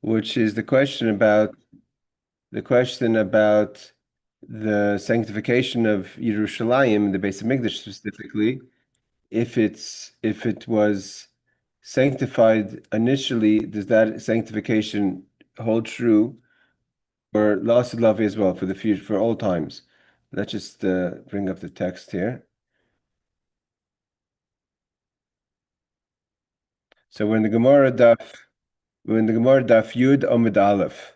which is the question about the sanctification of Yerushalayim, the Beis HaMikdash specifically, if it was sanctified initially, does that sanctification hold true for Lasid Lavi as well, for the future, for all times? Let's just bring up the text here. So we're in the Gemara Daf Yud Amud Aleph.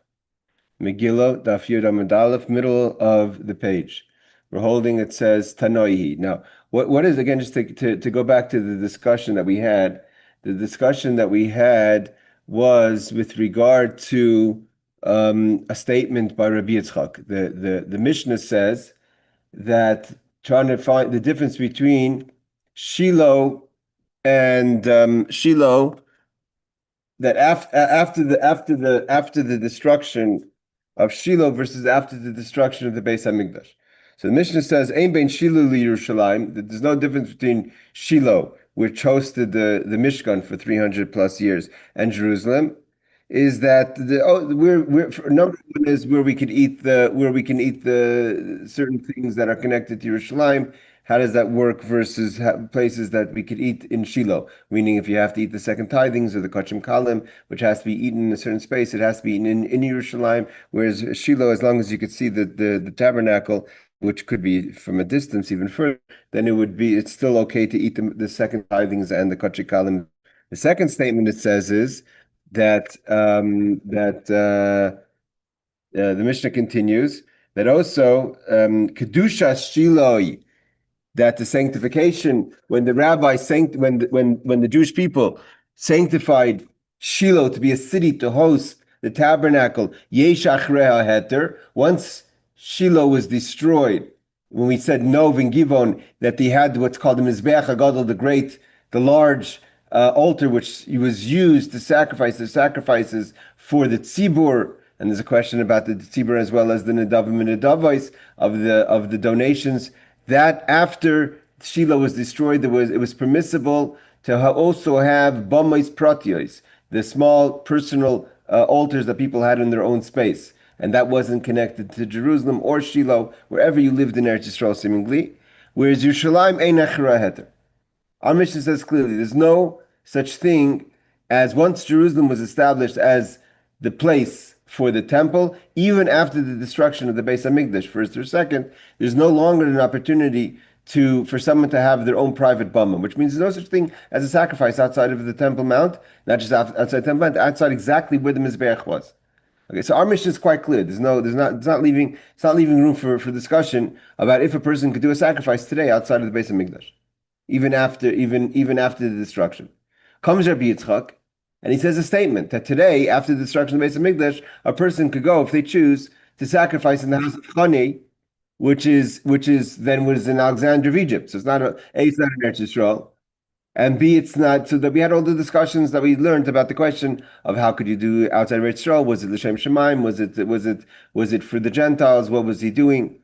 Megillah Daf Yud Amud Aleph, middle of the page. We're holding, it says Tanoihi. Now, what is, again, just to go back to the discussion that we had, the discussion that we had was with regard to a statement by Rabbi Yitzchak. The Mishnah says that trying to find the difference between Shiloh and Shiloh, that after the destruction of Shiloh versus after the destruction of the Beis HaMikdash. So the Mishnah says, "Ein bein Shiloh liYerushalayim." That there's no difference between Shiloh, which hosted the Mishkan for 300 plus years, and Jerusalem. Is that we're number one is where we can eat the certain things that are connected to Yerushalayim. How does that work versus places that we could eat in Shiloh? Meaning, if you have to eat the second tithings or the kachim kalim, which has to be eaten in a certain space, it has to be eaten in Yerushalayim. Whereas Shiloh, as long as you could see the tabernacle, which could be from a distance even further, then it's still okay to eat the second tithings and the kachim kalim. The second statement it says is that the Mishnah continues that also kedusha Shiloh, that the sanctification, when the rabbi when the Jewish people sanctified Shiloh to be a city to host the tabernacle, yesh achreha heter, once Shiloh was destroyed, when we said Nov and Givon, that they had what's called the Mizbeach HaGadol, the large altar, which was used to sacrifice the sacrifices for the tzibur. And there's a question about the tzibur as well as the nedavim and nedavos of the donations. That after Shiloh was destroyed, it was permissible to also have bamais pratios, the small personal altars that people had in their own space, and that wasn't connected to Jerusalem or Shiloh, wherever you lived in Eretz Yisrael, seemingly. Whereas Yerushalayim ein achra heter. Our Mishnah says clearly, there's no such thing as once Jerusalem was established as the place for the temple, even after the destruction of the Beis HaMikdash, first or second, there's no longer an opportunity for someone to have their own private bama, which means there's no such thing as a sacrifice outside of the Temple Mount, not just outside the Temple Mount, outside exactly where the Mizbeach was. Okay, so our mission is quite clear. It's not leaving room for discussion about if a person could do a sacrifice today outside of the Beis HaMikdash, even after the destruction. Comes Rabbi Yitzchak, and he says a statement that today, after the destruction of the Beis HaMikdash, a person could go, if they choose, to sacrifice in the house of Chani, which was in Alexandria of Egypt. So it's not it's not in Eretz Yisrael, and B, it's not. So that we had all the discussions that we learned about the question of how could you do outside of Eretz Yisrael? Was it l'shem shemaim? Was it for the Gentiles? What was he doing?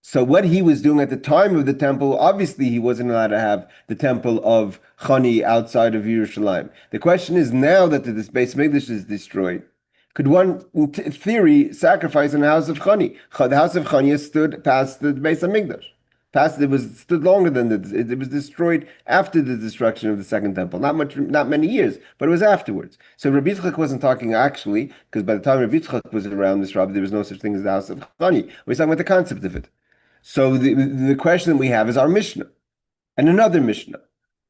So what he was doing at the time of the temple, obviously he wasn't allowed to have the temple of Chani outside of Yerushalayim. The question is, now that this Beis HaMikdash is destroyed, could one, in theory, sacrifice in the house of Chani? The house of Chani stood past the Beis HaMikdash. Stood longer than it was destroyed after the destruction of the second temple. Not many years, but it was afterwards. So Rabbi Yitzchak wasn't talking actually, because by the time Rabbi Yitzchak was around this rabbi, there was no such thing as the house of Chani. We're talking about the concept of it. So the question that we have is our Mishnah, and another Mishnah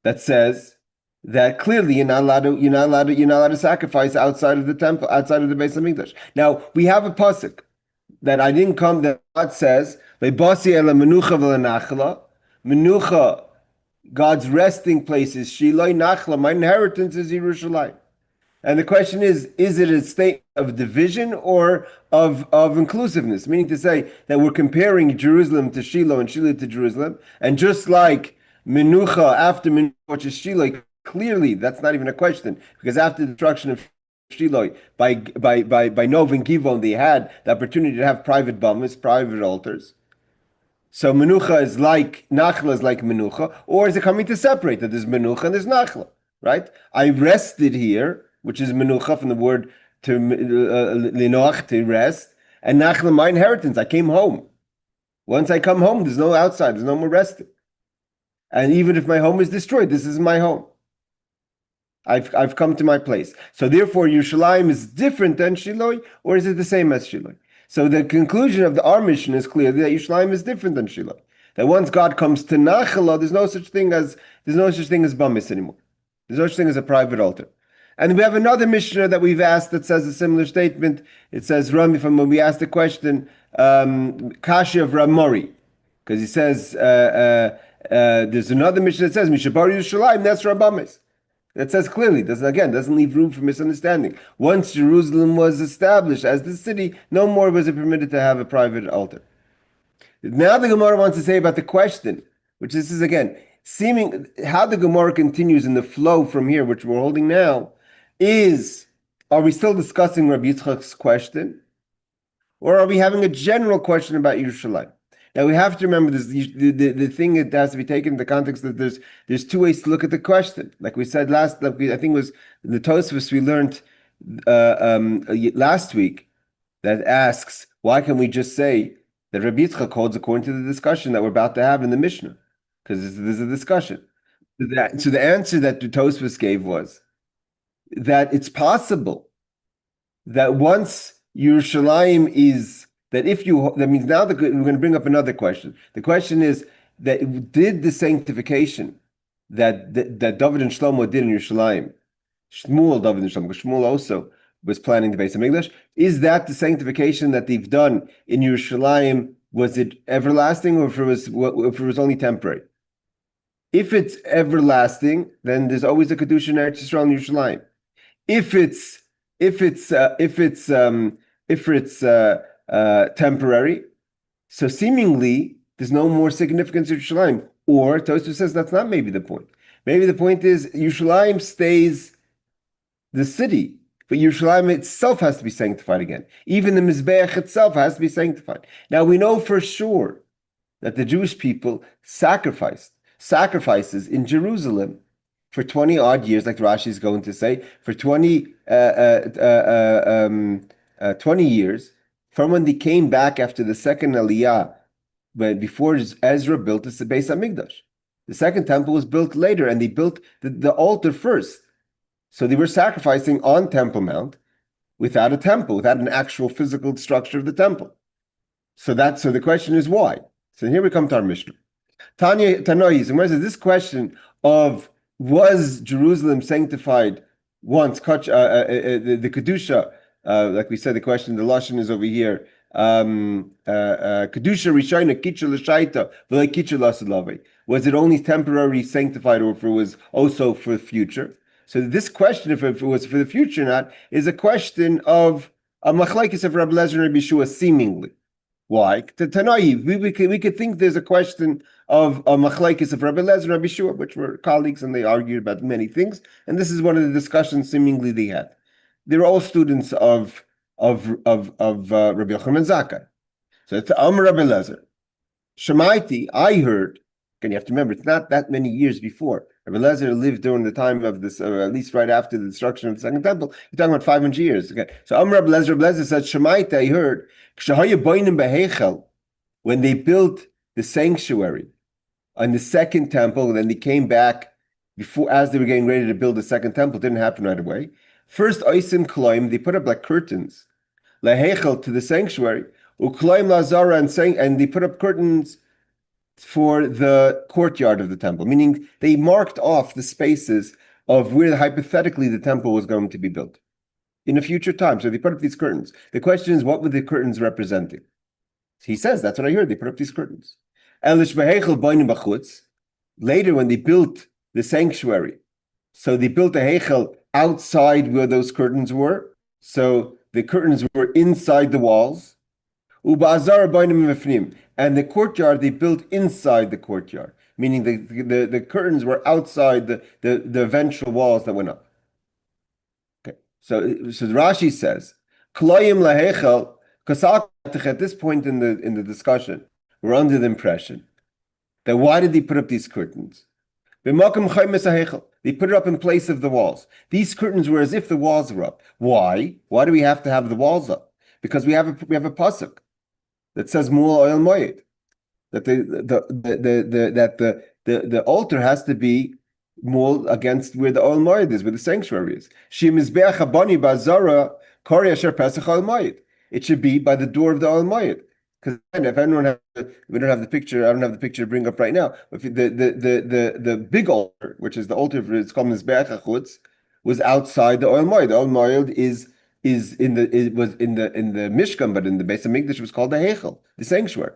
that says that clearly you're not allowed to sacrifice outside of the temple, outside of the Beis HaMikdash. Now we have a pasuk that God says, Menucha, God's resting place is Shiloh, Nachla, my inheritance is Yerushalayim. And the question is it a state of division or of inclusiveness? Meaning to say that we're comparing Jerusalem to Shiloh and Shiloh to Jerusalem, and just like Menucha after Menucha, which is Shiloh, clearly that's not even a question, because after the destruction of Shiloh, by Nov and Givon, they had the opportunity to have private bamas, private altars. So Menucha is like, Nachla is like Menucha, or is it coming to separate that there's Menucha and there's Nachla, right? I rested here, which is menucha from the word to linoach, to rest, and nachla, my inheritance. I came home. Once I come home, there's no outside, there's no more resting. And even if my home is destroyed, this is my home. I've come to my place. So therefore, Yerushalayim is different than Shiloi, or is it the same as Shiloi? So the conclusion of our mission is clear that Yerushalayim is different than Shiloi. That once God comes to Nachala, there's no such thing as Bamis anymore. There's no such thing as a private altar. And we have another Mishnah that we've asked that says a similar statement. It says, Rami, from when we asked the question, Kashi of Ramori, because he says, there's another Mishnah that says, Mishabar Yerushalayim, that's Rabbamis. That says clearly, doesn't leave room for misunderstanding. Once Jerusalem was established as the city, no more was it permitted to have a private altar. Now the Gemara wants to say about the question, which this is again, seeming how the Gemara continues in the flow from here, which we're holding now, is, are we still discussing Rabbi Yitzchak's question? Or are we having a general question about Yerushalayim? Now we have to remember this. The thing that has to be taken in the context that there's two ways to look at the question. Like we said I think it was the Tosfos we learned last week that asks, why can we just say that Rabbi Yitzchak holds according to the discussion that we're about to have in the Mishnah? Because there's a discussion. So the answer that the Tosfos gave was that it's possible that once Yerushalayim is that means now we're going to bring up another question. The question is that did the sanctification that David and Shlomo did in Yerushalayim, David and Shlomo, because Shmuel also was planning the Beis HaMikdash, is that the sanctification that they've done in Yerushalayim, was it everlasting or if it was only temporary? If it's everlasting, then there's always a Kedusha in Eretz Yisrael and Yerushalayim. If it's temporary, so seemingly there's no more significance to Yerushalayim. Or Tosfos says that's not maybe the point. Maybe the point is Yerushalayim stays the city, but Yerushalayim itself has to be sanctified again. Even the Mizbeach itself has to be sanctified. Now we know for sure that the Jewish people sacrifices in Jerusalem for 20 odd years, like Rashi is going to say, for 20 years, from when they came back after the second Aliyah, before Ezra built the Beis HaMikdash. The second temple was built later, and they built the altar first. So they were sacrificing on Temple Mount without a temple, without an actual physical structure of the temple. So the question is why? So here we come to our Mishnah. Tanoi, so says this question of was Jerusalem sanctified once, the Kedusha, like we said, the question, the Lashon is over here. Kedusha Rishayna Kitcha L'Shaita V'Lei Kitcha L'Asadlavei. Was it only temporary sanctified, or if it was also for the future? So this question, if it was for the future or not, is a question of a machlekes of Rabbi Lezer and Rabbi Yeshua, seemingly. Why? Tanai, we could think there's a question of a machlekes of Rabbi Lezer and Rabbi Yeshua, which were colleagues, and they argued about many things. And this is one of the discussions seemingly they had. They're all students of Rabbi Yochanan Zakkai. So it's Rabbi Lezer. Shemaiti, I heard. And you have to remember, it's not that many years before. Rabbi Lezer lived during the time of this, at least right after the destruction of the Second Temple. You're talking about 500 years. Okay. So Rabbi Lezer said, Shemaita, I heard, when they built the sanctuary on the Second Temple, and then they came back as they were getting ready to build the Second Temple, it didn't happen right away. First, Oisim Kloim, they put up like curtains, Lahechel, to the sanctuary, Ukloim Lazara, and they put up curtains for the courtyard of the temple, meaning they marked off the spaces of where hypothetically the temple was going to be built in a future time. So they put up these curtains. The question is, what were the curtains representing? He says, that's what I heard. They put up these curtains. Later, when they built the sanctuary, so they built a heichel outside where those curtains were. So the curtains were inside the walls. And the courtyard they built inside the courtyard, meaning the curtains were outside the eventual walls that went up. Okay, so Rashi says, because at this point in the discussion, we're under the impression that why did they put up these curtains? They put it up in place of the walls. These curtains were as if the walls were up. Why? Why do we have to have the walls up? Because we have a pasuk that says Mul Oil Moed, that the altar has to be mul against where the Oil Moed is, where the sanctuary is. It should be by the door of the Oil Moed. Because if anyone we don't have the picture. I don't have the picture to bring up right now. If the big altar, which is the altar, it's called Mizbeach HaChutz, was outside the Oil Moed. The Oil Moed was in the Mishkan, but in the Beis HaMikdash it was called the Heichel, the sanctuary.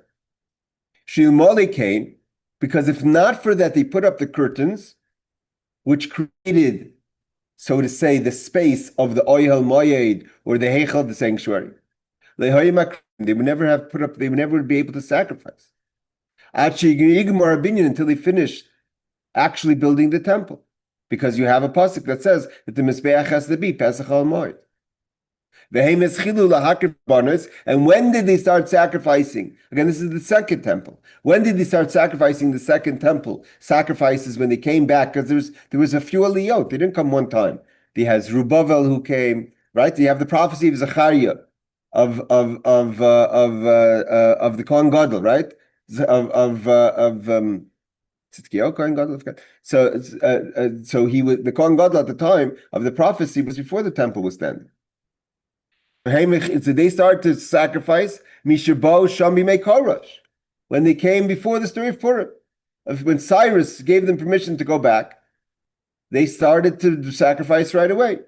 Shilmole came because if not for that, they put up the curtains, which created, so to say, the space of the Oil Moed or the Heichel, the sanctuary. They would never have put up. They would never be able to sacrifice until they finished actually building the temple, because you have a pasuk that says that the mizbeach has to be Pesach al Moed. And when did they start sacrificing? Again, this is the second temple. When did they start sacrificing the second temple? Sacrifices when they came back, because there was a few aliyot. They didn't come one time. They had Zerubbabel who came, right? They have the prophecy of Zechariah of the Kohen Gadol, right? Tzidkiyahu Kohen Gadol. So he was the Kohen Gadol at the time of the prophecy was before the temple was standing. So they started to sacrifice Mishabo Shami Mekorash when they came before the story of Purim. When Cyrus gave them permission to go back, they started to sacrifice right away.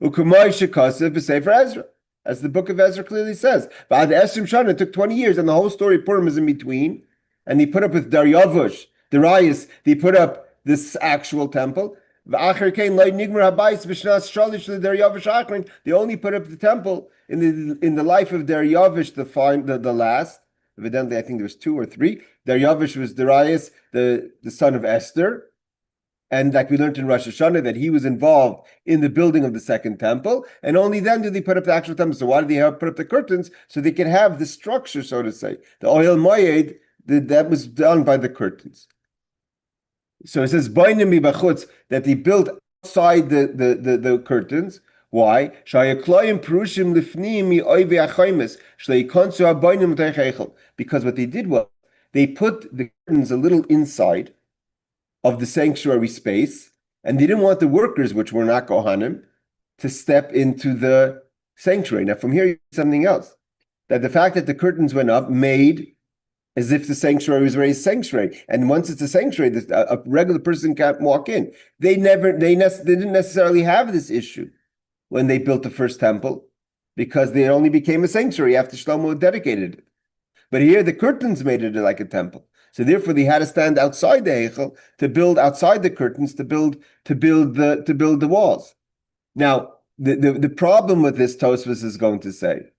Ukumai Shekasev b'Sefer Ezra, as the book of Ezra clearly says. But Esrim Shana, it took 20 years, and the whole story of Purim is in between. And they put up with Daryavush, Darius, they put up this actual temple. They only put up the temple in the life of Daryavush, the last. Evidently, I think there was 2 or 3. Daryavush was Darius, the son of Esther. And like we learned in Rosh Hashanah, that he was involved in the building of the second temple. And only then did they put up the actual temple. So why did they put up the curtains? So they could have the structure, so to say. The Oil Moed, that was done by the curtains. So it says that they built outside the curtains. Why? Because what they did was they put the curtains a little inside of the sanctuary space, and they didn't want the workers, which were not Kohanim, to step into the sanctuary. Now, from here, you see something else. That the fact that the curtains went up made as if the sanctuary was already a sanctuary. And once it's a sanctuary, a regular person can't walk in. They didn't necessarily have this issue when they built the first temple, because they only became a sanctuary after Shlomo dedicated it. But here the curtains made it like a temple. So therefore they had to stand outside the Heichel to build outside the curtains to build the walls. Now, the problem with this, Tosfos is going to say,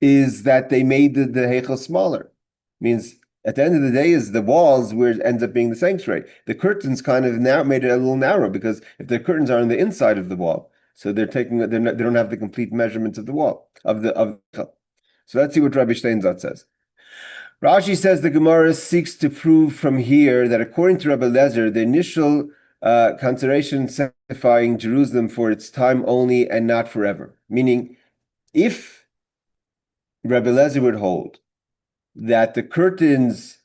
is that they made the Heichel smaller. Means at the end of the day is the walls where it ends up being the sanctuary. The curtains kind of now made it a little narrow, because if the curtains are on the inside of the wall, so they don't have the complete measurements of the wall of the. So let's see what Rabbi Steinzat says. Rashi says the Gemara seeks to prove from here that according to Rabbi Lezer, the initial consideration sanctifying Jerusalem for its time only and not forever. Meaning, if Rabbi Lezer would hold that the curtains,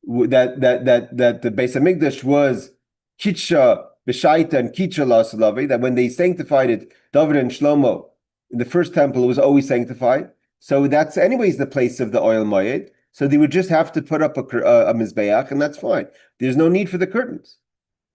that the Beis HaMikdash was Kitsha B'Shaita and Kitsha L'Asalavi, that when they sanctified it, David and Shlomo, in the first temple, it was always sanctified. So that's anyways the place of the Oil Moed. So they would just have to put up a Mizbeach, and that's fine. There's no need for the curtains.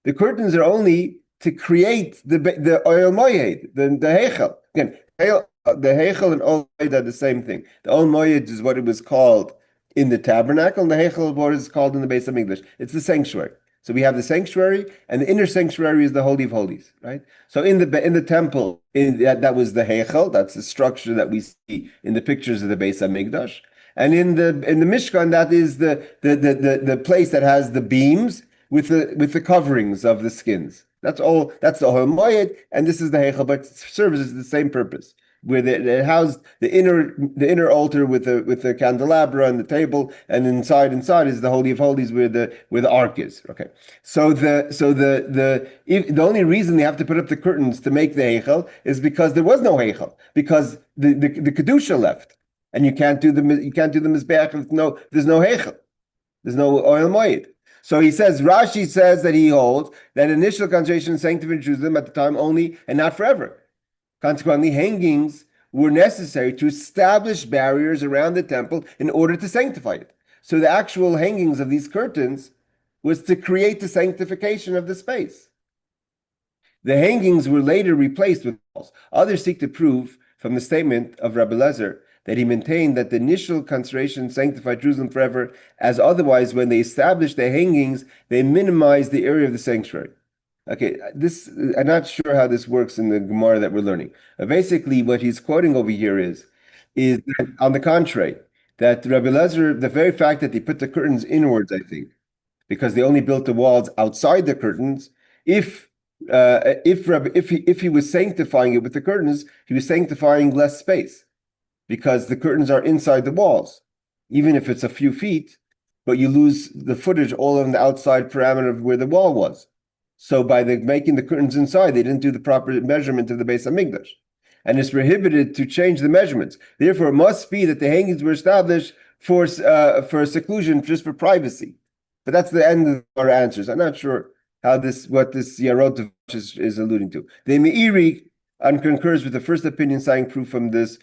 The curtains are only to create the Oil Moed, the Heichel. Again, the Heichel and Oil Moed are the same thing. The Oil Moed is what it was called in the tabernacle, and the Heichel what is called in the Beis HaMikdash. It's the sanctuary. So we have the sanctuary, and the inner sanctuary is the Holy of Holies, right? So in the temple, that was the Heichel. That's the structure that we see in the pictures of the Beis HaMikdash. And in the Mishkan, that is the place that has the beams with the coverings of the skins. That's all. That's the Oil Moed, and this is the Heichel, but serves the same purpose. where they housed the inner altar with the candelabra and the table, and inside is the Holy of Holies where the ark is. Okay, so the only reason they have to put up the curtains to make the heichal is because there was no heichal, because the kedusha left, and you can't do the mizbeach if there's no heichal, there's no oil moed. So he says, Rashi says that he holds that initial consecration and sanctified Jerusalem at the time only and not forever. Consequently, hangings were necessary to establish barriers around the temple in order to sanctify it. So the actual hangings of these curtains was to create the sanctification of the space. The hangings were later replaced with walls. Others seek to prove from the statement of Rabbi Lezer that he maintained that the initial consecration sanctified Jerusalem forever, as otherwise when they established the hangings, they minimized the area of the sanctuary. Okay, I'm not sure how this works in the Gemara that we're learning. Basically, what he's quoting over here is that, on the contrary, that Rabbi Lezer, the very fact that they put the curtains inwards, I think, because they only built the walls outside the curtains, if he was sanctifying it with the curtains, he was sanctifying less space, because the curtains are inside the walls, even if it's a few feet, but you lose the footage all on the outside parameter of where the wall was. So by making the curtains inside, they didn't do the proper measurement of the Beis HaMikdash. And it's prohibited to change the measurements. Therefore, it must be that the hangings were established for seclusion, just for privacy. But that's the end of our answers. I'm not sure what this Yarot is alluding to. The Meiri concurs with the first opinion, citing proof from the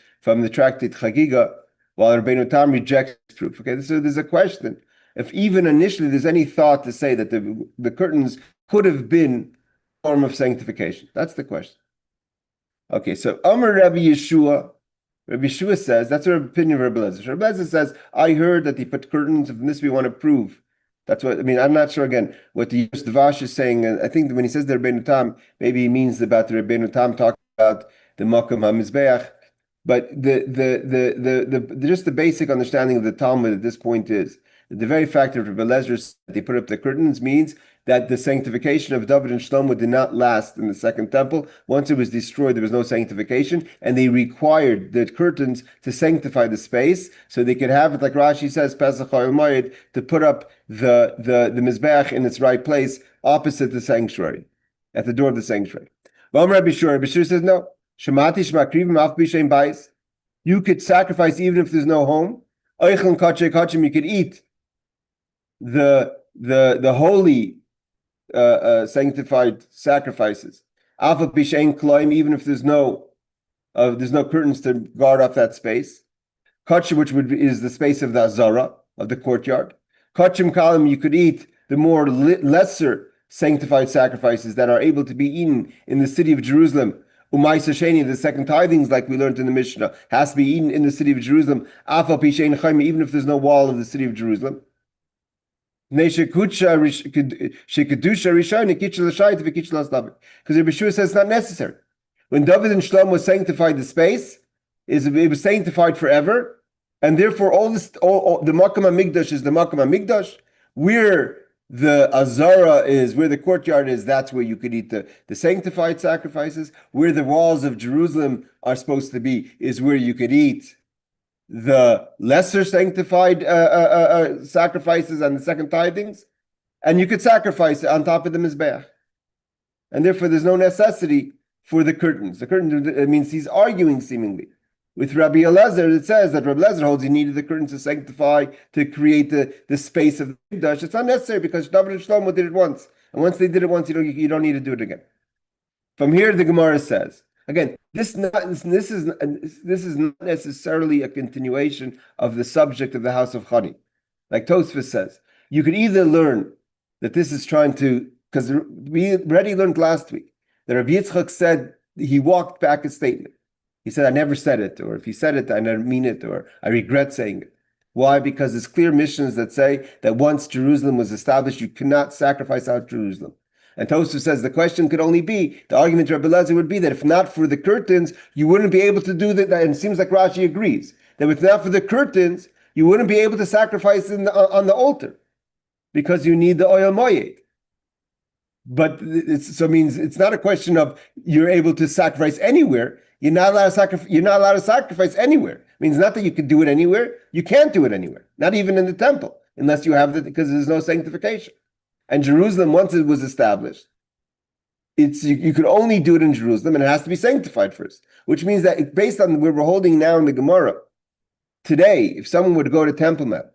Tractate Chagiga, while Rabbeinu Tam rejects proof. Okay, so there's a question. If even initially there's any thought to say that the curtains could have been a form of sanctification. That's the question. Okay, so Amar Rabbi Yeshua says, that's our opinion of Rabbi Lezer. Rabbi Lezer says, I heard that he put curtains, and this we want to prove. That's what, I mean, I'm not sure again what the Davash is saying. I think when he says the Rabbeinu Tam, maybe he means about the Rabbeinu Tam talking about the Makam HaMizbeach. But just the basic understanding of the Talmud at this point is that the very fact that Rabbi Lezer said they put up the curtains means that the sanctification of David and Shlomo did not last in the second temple. Once it was destroyed, there was no sanctification, and they required the curtains to sanctify the space so they could have it, like Rashi says, Pesach Moed, to put up the Mizbeach in its right place opposite the sanctuary, at the door of the sanctuary. Rabbi Shur says no. Shemati shmakrivim af b'shem bais. You could sacrifice even if there's no home. Oichlin kachei kachim, you could eat the holy sanctified sacrifices. Alpha b'shem kloim, even if there's no curtains to guard off that space. Kachim, which is the space of the azara, of the courtyard. Kachim kalim, you could eat the more lesser sanctified sacrifices that are able to be eaten in the city of Jerusalem. Umaysa Sheni, the second tithings, like we learned in the Mishnah, has to be eaten in the city of Jerusalem. Afal Pishein Chaim, even if there's no wall of the city of Jerusalem. Because Rabbi Shua says it's not necessary. When David and Shlomo sanctified the space, it was sanctified forever, and therefore all the Makam HaMikdash is the Makam HaMikdash, where the Azara is, where the courtyard is, that's where you could eat the sanctified sacrifices. Where the walls of Jerusalem are supposed to be is where you could eat the lesser sanctified sacrifices and the second tithings. And you could sacrifice it on top of the Mizbeach. And therefore there's no necessity for the curtains. The curtains, it means he's arguing seemingly. With Rabbi Elazar, it says that Rabbi Elazar holds you needed the curtains to sanctify, to create the space of the Mikdash. It's not necessary because David and Shlomo did it once. And once they did it once, you don't need to do it again. From here, the Gemara says, again, this is not necessarily a continuation of the subject of the house of Chani. Like Tosfos says, you could either learn that this is trying to, because we already learned last week, that Rabbi Yitzchak said, he walked back a statement. He said, I never said it, or if he said it, I never mean it, or I regret saying it. Why? Because there's clear missions that say that once Jerusalem was established, you cannot sacrifice out Jerusalem. And Tosfos says the question could only be, the argument to Rabbi Elazar would be that if not for the curtains, you wouldn't be able to do that. And it seems like Rashi agrees, that if not for the curtains, you wouldn't be able to sacrifice on the altar, because you need the oil moyed. But means it's not a question of you're able to sacrifice anywhere. You're not allowed to sacrifice anywhere. It means not that you can do it anywhere. You can't do it anywhere, not even in the temple, unless you have because there's no sanctification. And Jerusalem, once it was established, you could only do it in Jerusalem, and it has to be sanctified first. Which means that based on where we're holding now in the Gemara, today, if someone would go to Temple Mount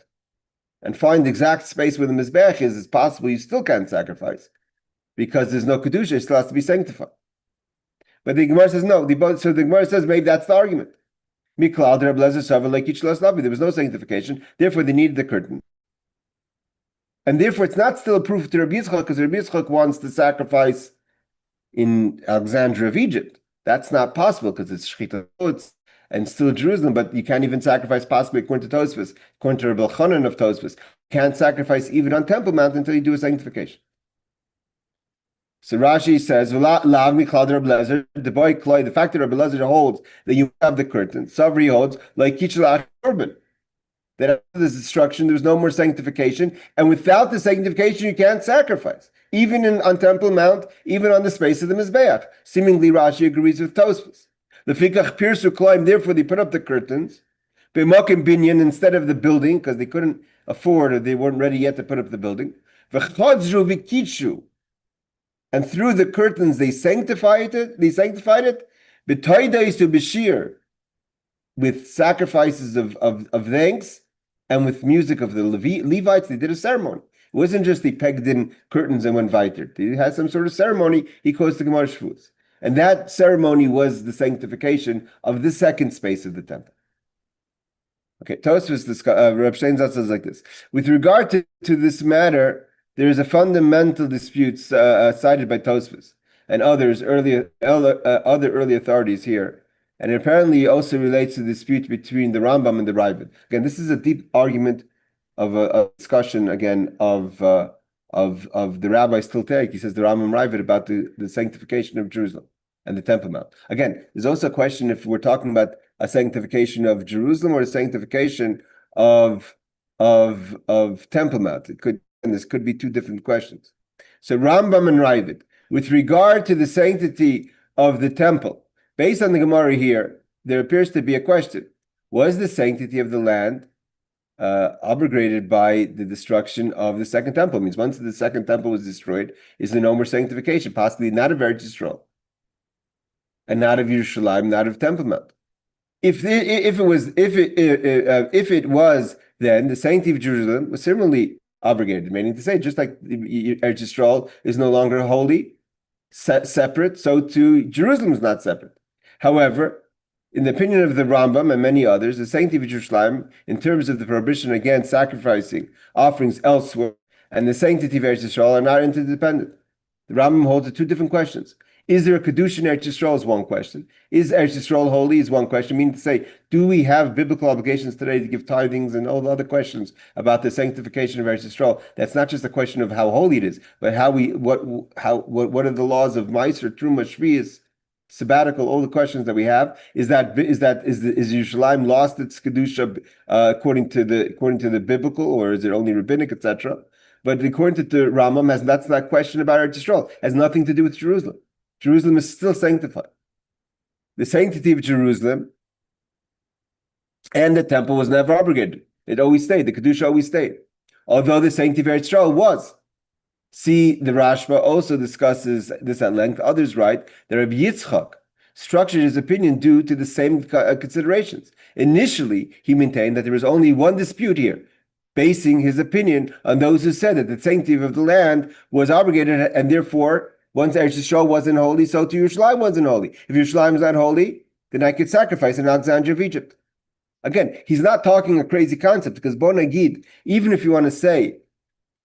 and find the exact space where the Mizbeach is, it's possible you still can't sacrifice because there's no Kedusha, it still has to be sanctified. But the Gemara says no. So the Gemara says maybe that's the argument. There was no sanctification, therefore they needed the curtain. And therefore it's not still a proof to Rabbi Yitzchak, because Rabbi Yitzchak wants to sacrifice in Alexandria of Egypt. That's not possible because it's Shechita and still Jerusalem, but you can't even sacrifice possibly according to Tosfos, according to Rabbi Elchanan of Tosfos. You can't sacrifice even on Temple Mount until you do a sanctification. So Rashi says, the fact that Rabbi Elazar holds that you have the curtain, Savri holds, like Kichel Ashurban, that after this destruction, there's no more sanctification, and without the sanctification, you can't sacrifice, even on Temple Mount, even on the space of the Mizbeach. Seemingly, Rashi agrees with Tosfos. The Fikach Pirsu Kloim, therefore, they put up the curtains, B'makim Binyan, instead of the building, because they couldn't afford, or they weren't ready yet to put up the building. V'chadzru v'kitshu, and through the curtains they sanctified it. B'toidais to b'shir, with sacrifices of thanks, and with music of the Levites. They did a ceremony. It wasn't just they pegged in curtains and went weiter. They had some sort of ceremony. He quotes the Gemara Shvus, and that ceremony was the sanctification of the second space of the temple. Okay, Tosfos Reb Steinzat says like this: with regard to this matter, there is a fundamental dispute cited by Tosfos and other early authorities here, and it apparently also relates to the dispute between the Rambam and the Ravid. Again, this is a deep argument of a discussion again of the Rabbi still take. He says the Rambam Ravid about the sanctification of Jerusalem and the Temple Mount. Again, there's also a question if we're talking about a sanctification of Jerusalem or a sanctification of Temple Mount. And this could be two different questions. So Rambam and Ravid, with regard to the sanctity of the temple, based on the Gemara here, there appears to be a question. Was the sanctity of the land abrogated by the destruction of the second temple? It means once the second temple was destroyed, is there no more sanctification? Possibly not of Eretz Yisrael, and not of Yerushalayim, not of Temple Mount. If it was, then the sanctity of Jerusalem was similarly abrogated, meaning to say, just like Eretz Yisrael is no longer holy, separate, so too Jerusalem is not separate. However, in the opinion of the Rambam and many others, the sanctity of Jerusalem, in terms of the prohibition against sacrificing offerings elsewhere, and the sanctity of Eretz Yisrael are not interdependent. The Rambam holds to two different questions. Is there a Kedusha in Eretz Yisrael is one question. Is Eretz Yisrael holy is one question. Meaning to say, do we have biblical obligations today to give tithings and all the other questions about the sanctification of Eretz Yisrael? That's not just a question of how holy it is, but what are the laws of Meiser, Truma, Shvius, sabbatical, all the questions that we have. Is Yerushalayim lost its Kedusha according to the biblical, or is it only rabbinic, etc.? But according to the Rambam, that's that question about Eretz Yisrael. It has nothing to do with Jerusalem. Jerusalem is still sanctified. The sanctity of Jerusalem and the temple was never abrogated. It always stayed. The Kedusha always stayed. Although the sanctity of Eretz Yisrael was. See, the Rashba also discusses this at length. Others write that Rabbi Yitzchak structured his opinion due to the same considerations. Initially, he maintained that there was only one dispute here, basing his opinion on those who said that the sanctity of the land was abrogated, and therefore, once Eretz Yisrael wasn't holy, so too Yerushalayim wasn't holy. If Yerushalayim is not holy, then I could sacrifice in Alexandria of Egypt. Again, he's not talking a crazy concept, because Bo Nagid, even if you want to say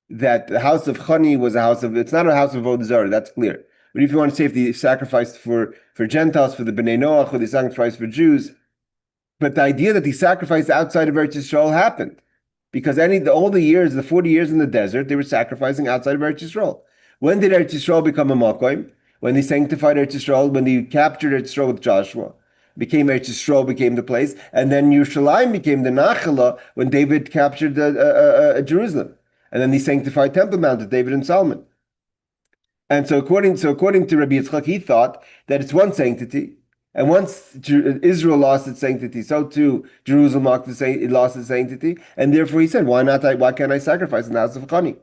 that the house of Chani was a house of, it's not a house of Avodah Zarah, that's clear. But if you want to say if they sacrificed for Gentiles, for the Bnei Noach, or they sacrificed for Jews, but the idea that they sacrificed outside of Eretz Yisrael happened, because all the years, the 40 years in the desert, they were sacrificing outside of Eretz Yisrael. When did Eretz Yisrael become a Makoim? When they sanctified Eretz Yisrael, when they captured Eretz Yisrael with Joshua. Eretz Yisrael became the place, and then Yerushalayim became the Nachala when David captured Jerusalem. And then they sanctified Temple Mount to David and Solomon. And so according to Rabbi Yitzchak, he thought that it's one sanctity. And once Israel lost its sanctity, so too Jerusalem lost its sanctity. And therefore he said, why can't I sacrifice in the house of Chani?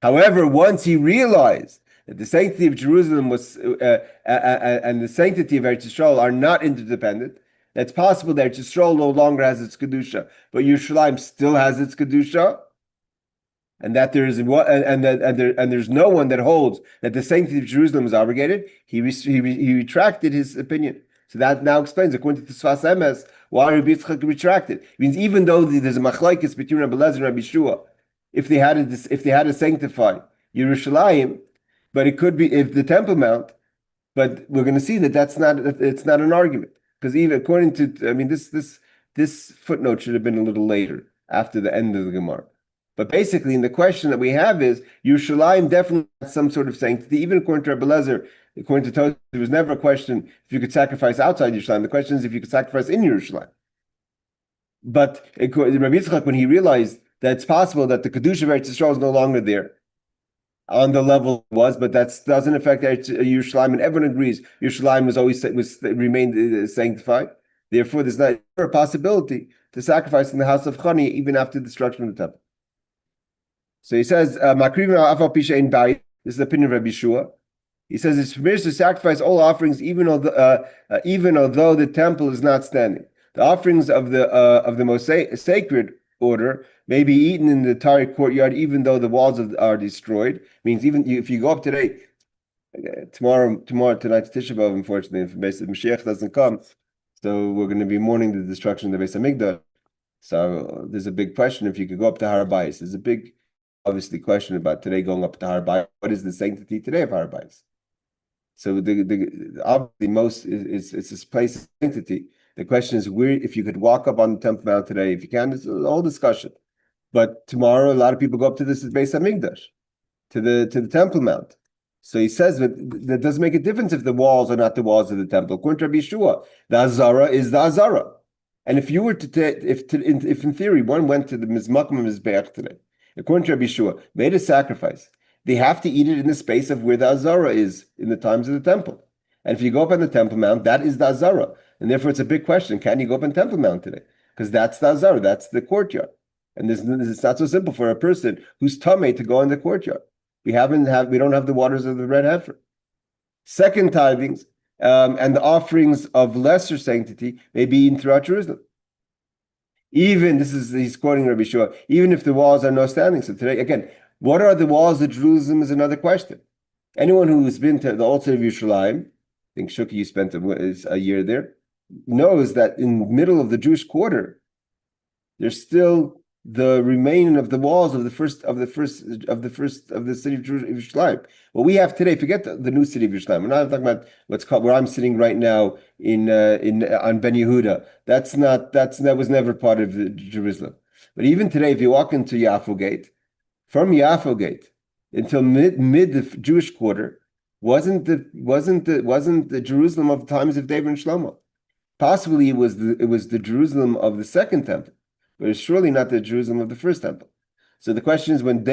However, once he realized that the sanctity of Jerusalem was and the sanctity of Eretz Yisrael are not interdependent, it's possible that Eretz Yisrael no longer has its kedusha, but Yerushalayim still has its kedusha, and that there's no one that holds that the sanctity of Jerusalem is abrogated. He retracted his opinion. So that now explains, according to Sfas Emes, why Rabbi Yitzchak retracted. It means even though there's a machlokes between Rabbi Lezer and Rabbi Shua, if they had to sanctify Yerushalayim, but it could be if the Temple Mount, but we're going to see that it's not an argument, because even according to this footnote should have been a little later after the end of the Gemara. But basically, in the question that we have is Yerushalayim definitely has some sort of sanctity. Even according to Rabbi Lezer, according to Tosfos, there was never a question if you could sacrifice outside Yerushalayim. The question is if you could sacrifice in Yerushalayim. But Rabbi Yitzchak, when he realized that it's possible that the Kedusha of Eretz Yisrael is no longer there on the level it was, but that doesn't affect Yerushalayim, and everyone agrees Yerushalayim remained sanctified. Therefore, there's not a possibility to sacrifice in the house of Chani even after the destruction of the temple. So he says, this is the opinion of Rabbi Shua. He says it's permitted to sacrifice all offerings, even although the temple is not standing. The offerings of the most sacred order may be eaten in the entire courtyard, even though the walls are destroyed. Means even if you go up today, tonight's Tisha B'Av, unfortunately, if Mashiach doesn't come, so we're going to be mourning the destruction of the Beis HaMikdash. So there's a big question if you could go up to Har Bayis. There's a big, obviously, question about today going up to Har Bayis. What is the sanctity today of Har Bayis? So obviously it's this place of sanctity. The question is where, if you could walk up on the Temple Mount today, if you can, it's a whole discussion. But tomorrow, a lot of people go up to this Beis HaMikdash, to the Temple Mount. So he says that doesn't make a difference if the walls are not the walls of the temple. According to Rabbi Yeshua, the Azara is the Azara. And if you were if in theory one went to the Mizmakim Mizbeach today, according to Rabbi Yeshua, made a sacrifice, they have to eat it in the space of where the Azara is in the times of the temple. And if you go up on the Temple Mount, that is the Azara. And therefore it's a big question. Can you go up on Temple Mount today? Because that's the Azara, that's the courtyard. And it's not so simple for a person who's tamei to go in the courtyard. We don't have the waters of the red heifer. Second tithings and the offerings of lesser sanctity may be eaten throughout Jerusalem. He's quoting Rabbi Shua, even if the walls are no standing. So today, again, what are the walls of Jerusalem is another question. Anyone who's been to the altar of Yerushalayim, I think Shuki, you spent a year there, knows that in the middle of the Jewish quarter, there's still the remaining of the walls of the city of Yerushalayim. What we have today, forget the new city of Yerushalayim. We're not talking about what's called where I'm sitting right now on Ben Yehuda. That was never part of Jerusalem. But even today, if you walk into Yafo Gate, from Yafo Gate until mid the Jewish quarter, wasn't the Jerusalem of the times of David and Shlomo. Possibly it was the Jerusalem of the second temple, but it's surely not the Jerusalem of the first temple. So the question is when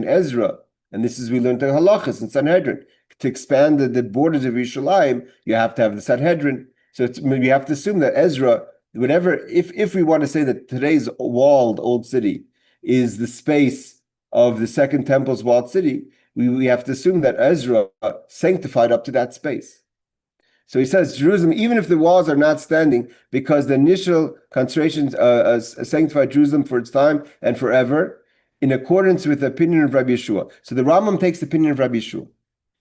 Ezra, and this is we learned the halachas in Sanhedrin, to expand the borders of Yerushalayim, you have to have the Sanhedrin. So we have to assume that Ezra, if we want to say that today's walled old city is the space of the second temple's walled city, we have to assume that Ezra sanctified up to that space. So he says Jerusalem, even if the walls are not standing, because the initial consecration sanctified Jerusalem for its time and forever, in accordance with the opinion of Rabbi Yeshua. So the Rambam takes the opinion of Rabbi Yeshua.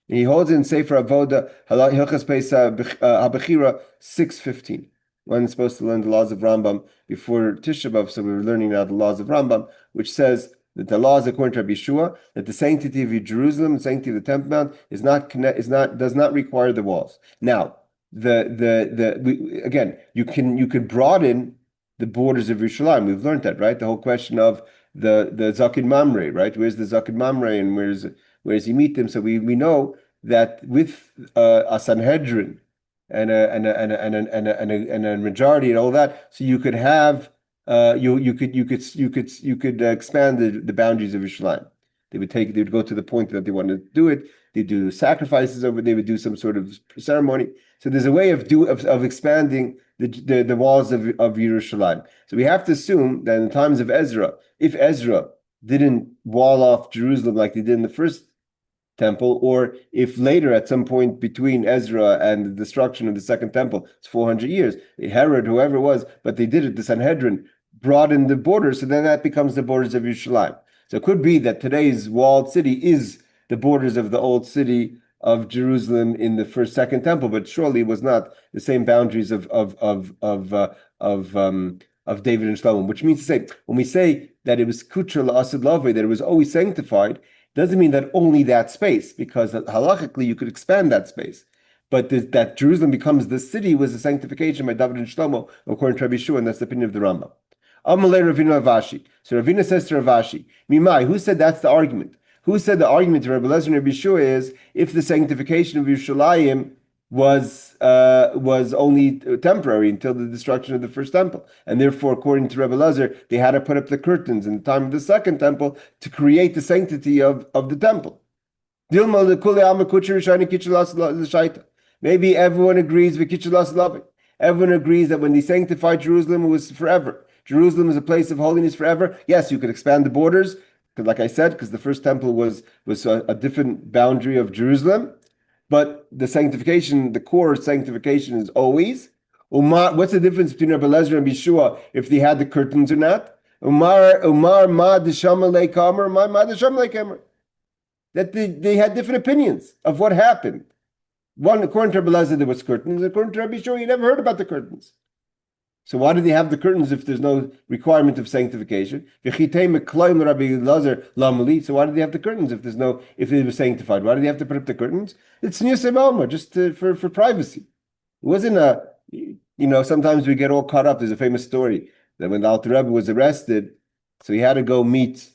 And he holds it in Sefer Avoda, Hilchas Pesach HaBechira 6:15. One is supposed to learn the laws of Rambam before Tisha B'Av, so we're learning now the laws of Rambam, which says that the laws according to Rabbi Yeshua, that the sanctity of Jerusalem, the sanctity of the Temple Mount, does not require the walls. Now, again, you can broaden the borders of Yerushalayim. We've learned that, right? The whole question of the Zakin Mamre, right? Where's the Zakin Mamre and where's he meet them? So we know that with a Sanhedrin and a majority and all that, so you could have you could expand the boundaries of Yerushalayim. They would go to the point that they wanted to do it. They do sacrifices over. They would do some sort of ceremony. So there's a way of expanding the walls of Yerushalayim. So we have to assume that in the times of Ezra, if Ezra didn't wall off Jerusalem like they did in the first temple, or if later at some point between Ezra and the destruction of the second temple, it's 400 years, Herod, whoever it was, but they did it, the Sanhedrin broadened the borders, so then that becomes the borders of Yerushalayim. So it could be that today's walled city is the borders of the old city of Jerusalem in the second temple, but surely it was not the same boundaries of David and Shlomo. Which means to say, when we say that it was kutra la'asad lavei, that it was always sanctified, doesn't mean that only that space, because halachically you could expand that space. But that Jerusalem becomes the city was a sanctification by David and Shlomo, according to Rabbi Yeshua, and that's the opinion of the Rambam. Amalei Ravina Avashi. So Ravina says to Ravashi, Mimai, who said that's the argument? Who said the argument to Rabbi Lezer and Rabbi Yeshua is if the sanctification of Yerushalayim was only temporary until the destruction of the first temple, and therefore, according to Rabbi Lezer, they had to put up the curtains in the time of the second temple to create the sanctity of the temple. Maybe everyone agrees with everyone agrees that when they sanctified Jerusalem, it was forever. Jerusalem is a place of holiness forever. Yes, you could expand the borders, because like I said, because the first temple was a different boundary of Jerusalem, but the sanctification, the core sanctification is always. What's the difference between Rabbi Lezer and Yeshua if they had the curtains or not? That they had different opinions of what happened. One, according to Rabbi Lezer, there was curtains. According to Rabbi Yeshua, you never heard about the curtains. So why do they have the curtains if there's no requirement of sanctification? So why do they have the curtains if it was sanctified? Why do they have to put up the curtains? It's just for privacy. It wasn't sometimes we get all caught up. There's a famous story that when the Alter Rebbe was arrested, so he had to go meet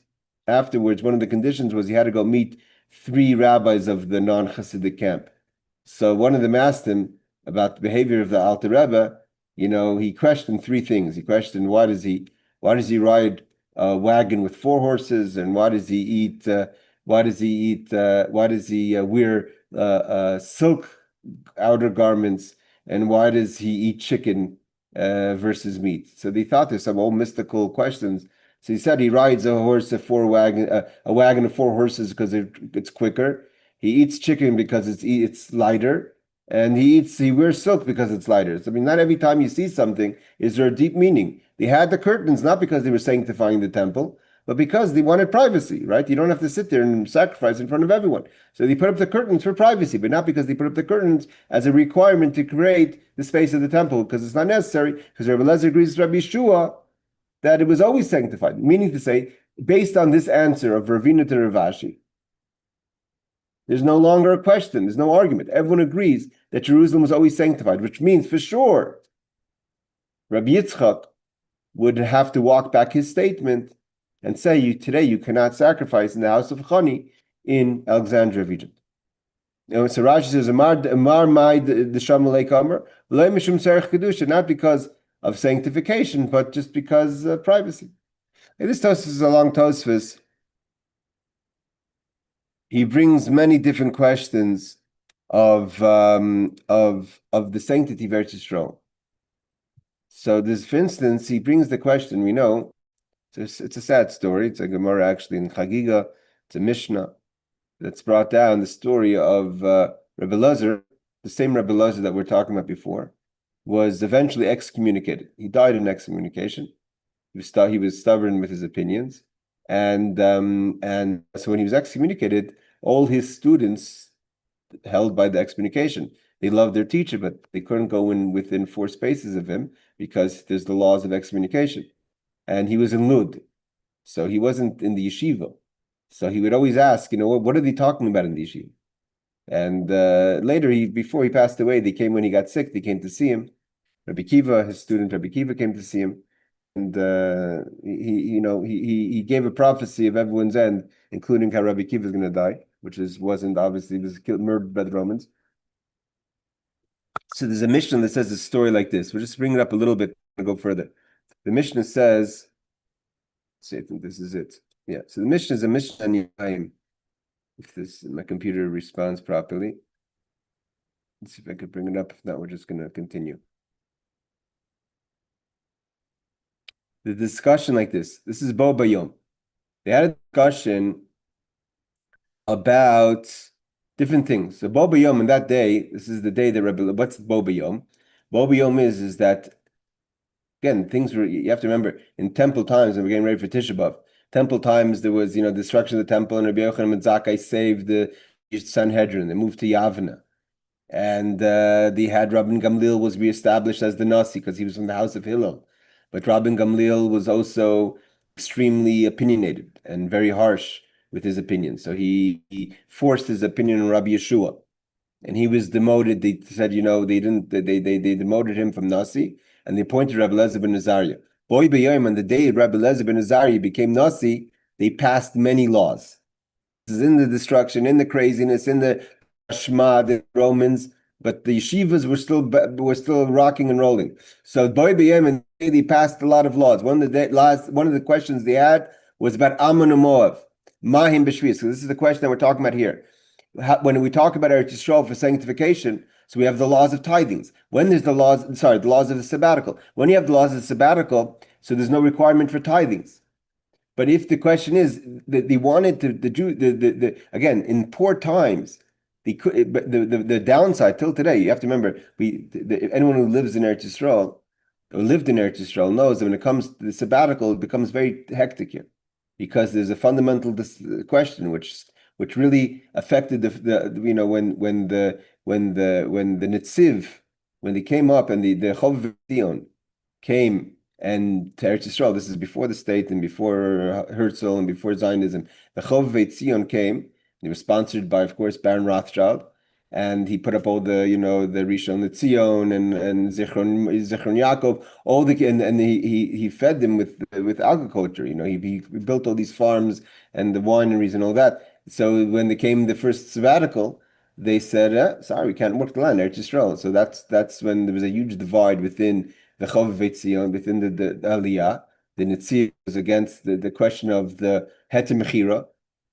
afterwards. One of the conditions was he had to go meet 3 rabbis of the non-Hasidic camp. So one of them asked him about the behavior of the Alter Rebbe. He questioned 3 things. He questioned why does he ride a wagon with 4 horses, and why does he wear silk outer garments, and why does he eat chicken versus meat? So they thought there's some old mystical questions. So he said he rides a wagon of 4 horses because it's quicker. He eats chicken because it's lighter. And he wears silk because it's lighter. So, not every time you see something is there a deep meaning. They had the curtains not because they were sanctifying the temple, but because they wanted privacy, right? You don't have to sit there and sacrifice in front of everyone. So they put up the curtains for privacy, but not because they put up the curtains as a requirement to create the space of the temple, because it's not necessary, because Rabbi Lezer agrees with Rabbi Yeshua that it was always sanctified. Meaning to say, based on this answer of Ravina to Ravashi, there's no longer a question. There's no argument. Everyone agrees that Jerusalem was always sanctified, which means for sure Rabbi Yitzchak would have to walk back his statement and say, today you cannot sacrifice in the house of Chani in Alexandria of Egypt. So Rashi says, not because of sanctification, but just because of privacy. And this Tosfos is a long Tosfos. He brings many different questions of the sanctity of Eretz Yisrael. So for instance, he brings the question, we know, it's a sad story. It's a Gemara actually in Chagiga. It's a Mishnah that's brought down the story of Rebbe Lezer, the same Rebbe Lezer that we're talking about before, was eventually excommunicated. He died in excommunication. He was stubborn with his opinions. And so when he was excommunicated, all his students held by the excommunication, they loved their teacher, but they couldn't go in within 4 spaces of him because there's the laws of excommunication. And he was in Lud, so he wasn't in the yeshiva. So he would always ask, what are they talking about in the yeshiva? And later, before he passed away, when he got sick, they came to see him. Rabbi Kiva, his student Rabbi Kiva, came to see him. And he gave a prophecy of everyone's end, including how Rabbi Kiva is going to die, which wasn't obviously, he was murdered by the Romans. So there's a Mishnah that says a story like this. We'll just bring it up a little bit and go further. The Mishnah says, I think this is it. Yeah, so the Mishnah is a Mishnah on Yom. If my computer responds properly. Let's see if I could bring it up. If not, we're just going to continue. The discussion like this. This is Bo Bayom. They had a discussion about different things. So Bo Bayom, on that day, this is the day that what's Bo Bayom? Bo Bayom is that, again, things were, you have to remember, in temple times, and we're getting ready for Tisha B'Av, temple times, there was, destruction of the temple, and Rabbi Yochanan ben Zakkai saved the Sanhedrin. They moved to Yavna. And they had Rabbi Gamliel was reestablished as the Nasi because he was from the house of Hillel. But Rabbi Gamliel was also extremely opinionated and very harsh with his opinion. So he forced his opinion on Rabbi Yeshua. And he was demoted. They said, they demoted him from Nasi and they appointed Rabbi Elazar ben Azariah. Boy B'yom, on the day Rabbi Elazar ben Azariah became Nasi, they passed many laws. This is in the destruction, in the craziness, in the Shema, the Romans, but the yeshivas were still rocking and rolling. So Boy B'yom, and they passed a lot of laws. One of the questions they had was about Ammon and Moav, Mahim B'Shvius. So this is the question that we're talking about here. When we talk about Eretz Yisrael for sanctification, so we have the laws of tithings. When there's the laws of the sabbatical. When you have the laws of the sabbatical, so there's no requirement for tithings. But if the question is that they wanted to again in poor times, the downside till today, you have to remember, anyone who lives in Eretz Yisrael or lived in Eretz Yisrael knows that when it comes to the sabbatical, it becomes very hectic here, because there's a fundamental question which really affected when the Netziv, when they came up and the Chov Zion came and to Eretz Yisrael, this is before the state and before Herzl and before Zionism, the Chov Zion came. He was sponsored by, of course, Baron Rothschild, and he put up all the, the Rishon LeZion and Zichron Yaakov, and he fed them with agriculture. He built all these farms and the wineries and all that. So when they came the first sabbatical, they said, sorry, we can't work the land, Eretz Yisrael. So that's when there was a huge divide within the Chov Zion, within the Aliyah. The Netziv was against the question of the Heter Mechira.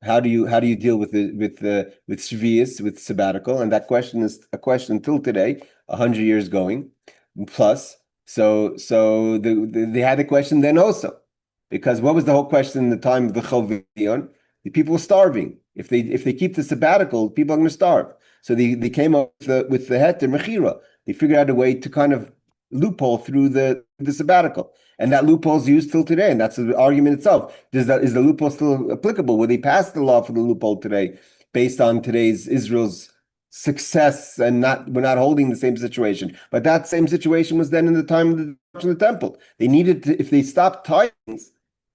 How do you deal with shvius, with sabbatical? And that question is a question until today, 100 years going plus. So they had a question then also, because what was the whole question in the time of the Chov Zion? The people were starving. If they keep the sabbatical, people are going to starve. So they came up with the Heter Mechira. They figured out a way to kind of loophole through the sabbatical. And that loophole is used till today, and that's the argument itself. Is the loophole still applicable? Will they pass the law for the loophole today, based on today's Israel's success, and we're not holding the same situation? But that same situation was then in the time of the destruction of the temple. They needed to, if they stopped tithings,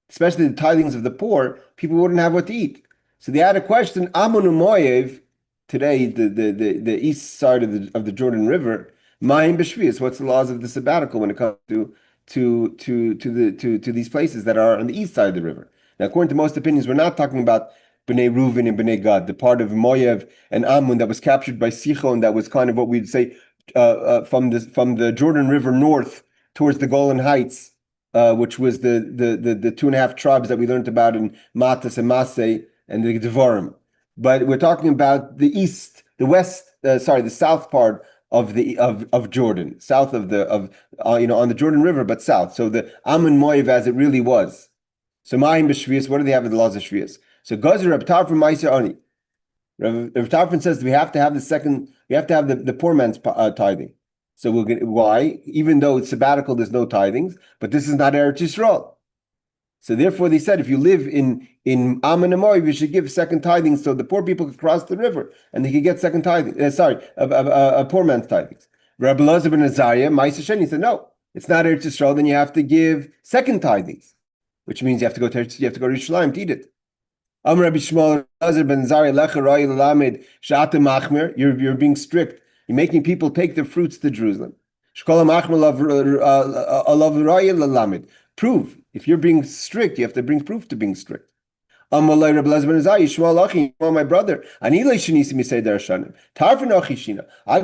especially the tithings of the poor, people wouldn't have what to eat. So they had a question. Ammon and Moav, today the east side of the Jordan River, Mayim B'Shvius. What's the laws of the sabbatical when it comes to these places that are on the east side of the river? Now, according to most opinions, we're not talking about Bnei Reuven and Bnei Gad, the part of Moav and Ammon that was captured by Sichon, that was kind of what we'd say from the Jordan River north towards the Golan Heights, which was the 2.5 tribes that we learned about in Matas and Masei and the Devarim. But we're talking about the south part of Jordan, south on the Jordan River, but south. So the Ammon Moav as it really was. So Mayim B'Shvius, what do they have in the laws of Shvius? So Gazer Reb Tarfon Meiser Ani. Reb Tarfon says we have to have the poor man's tithing. So why? Even though it's sabbatical, there's no tithings, but this is not Eretz Yisrael. So therefore, they said if you live in Ammon and Moav, you should give second tithings so the poor people could cross the river and they could get second tithing. A poor man's tithings. Rabbi Elazar ben Azariah, Ma'aseh Sheni, said no, it's not Eretz Yisrael. Then you have to give second tithings, which means you have to go to Yerushalayim to eat it. Amar Rabbi Shmuel Elazar ben Azariah lecha ra'yi l'lamed she'ata machmir. You're being strict. You're making people take their fruits to Jerusalem. Shkol machmir alav ra'yi l'lamed. Prove. If you're being strict, you have to bring proof to being strict. My brother, I'm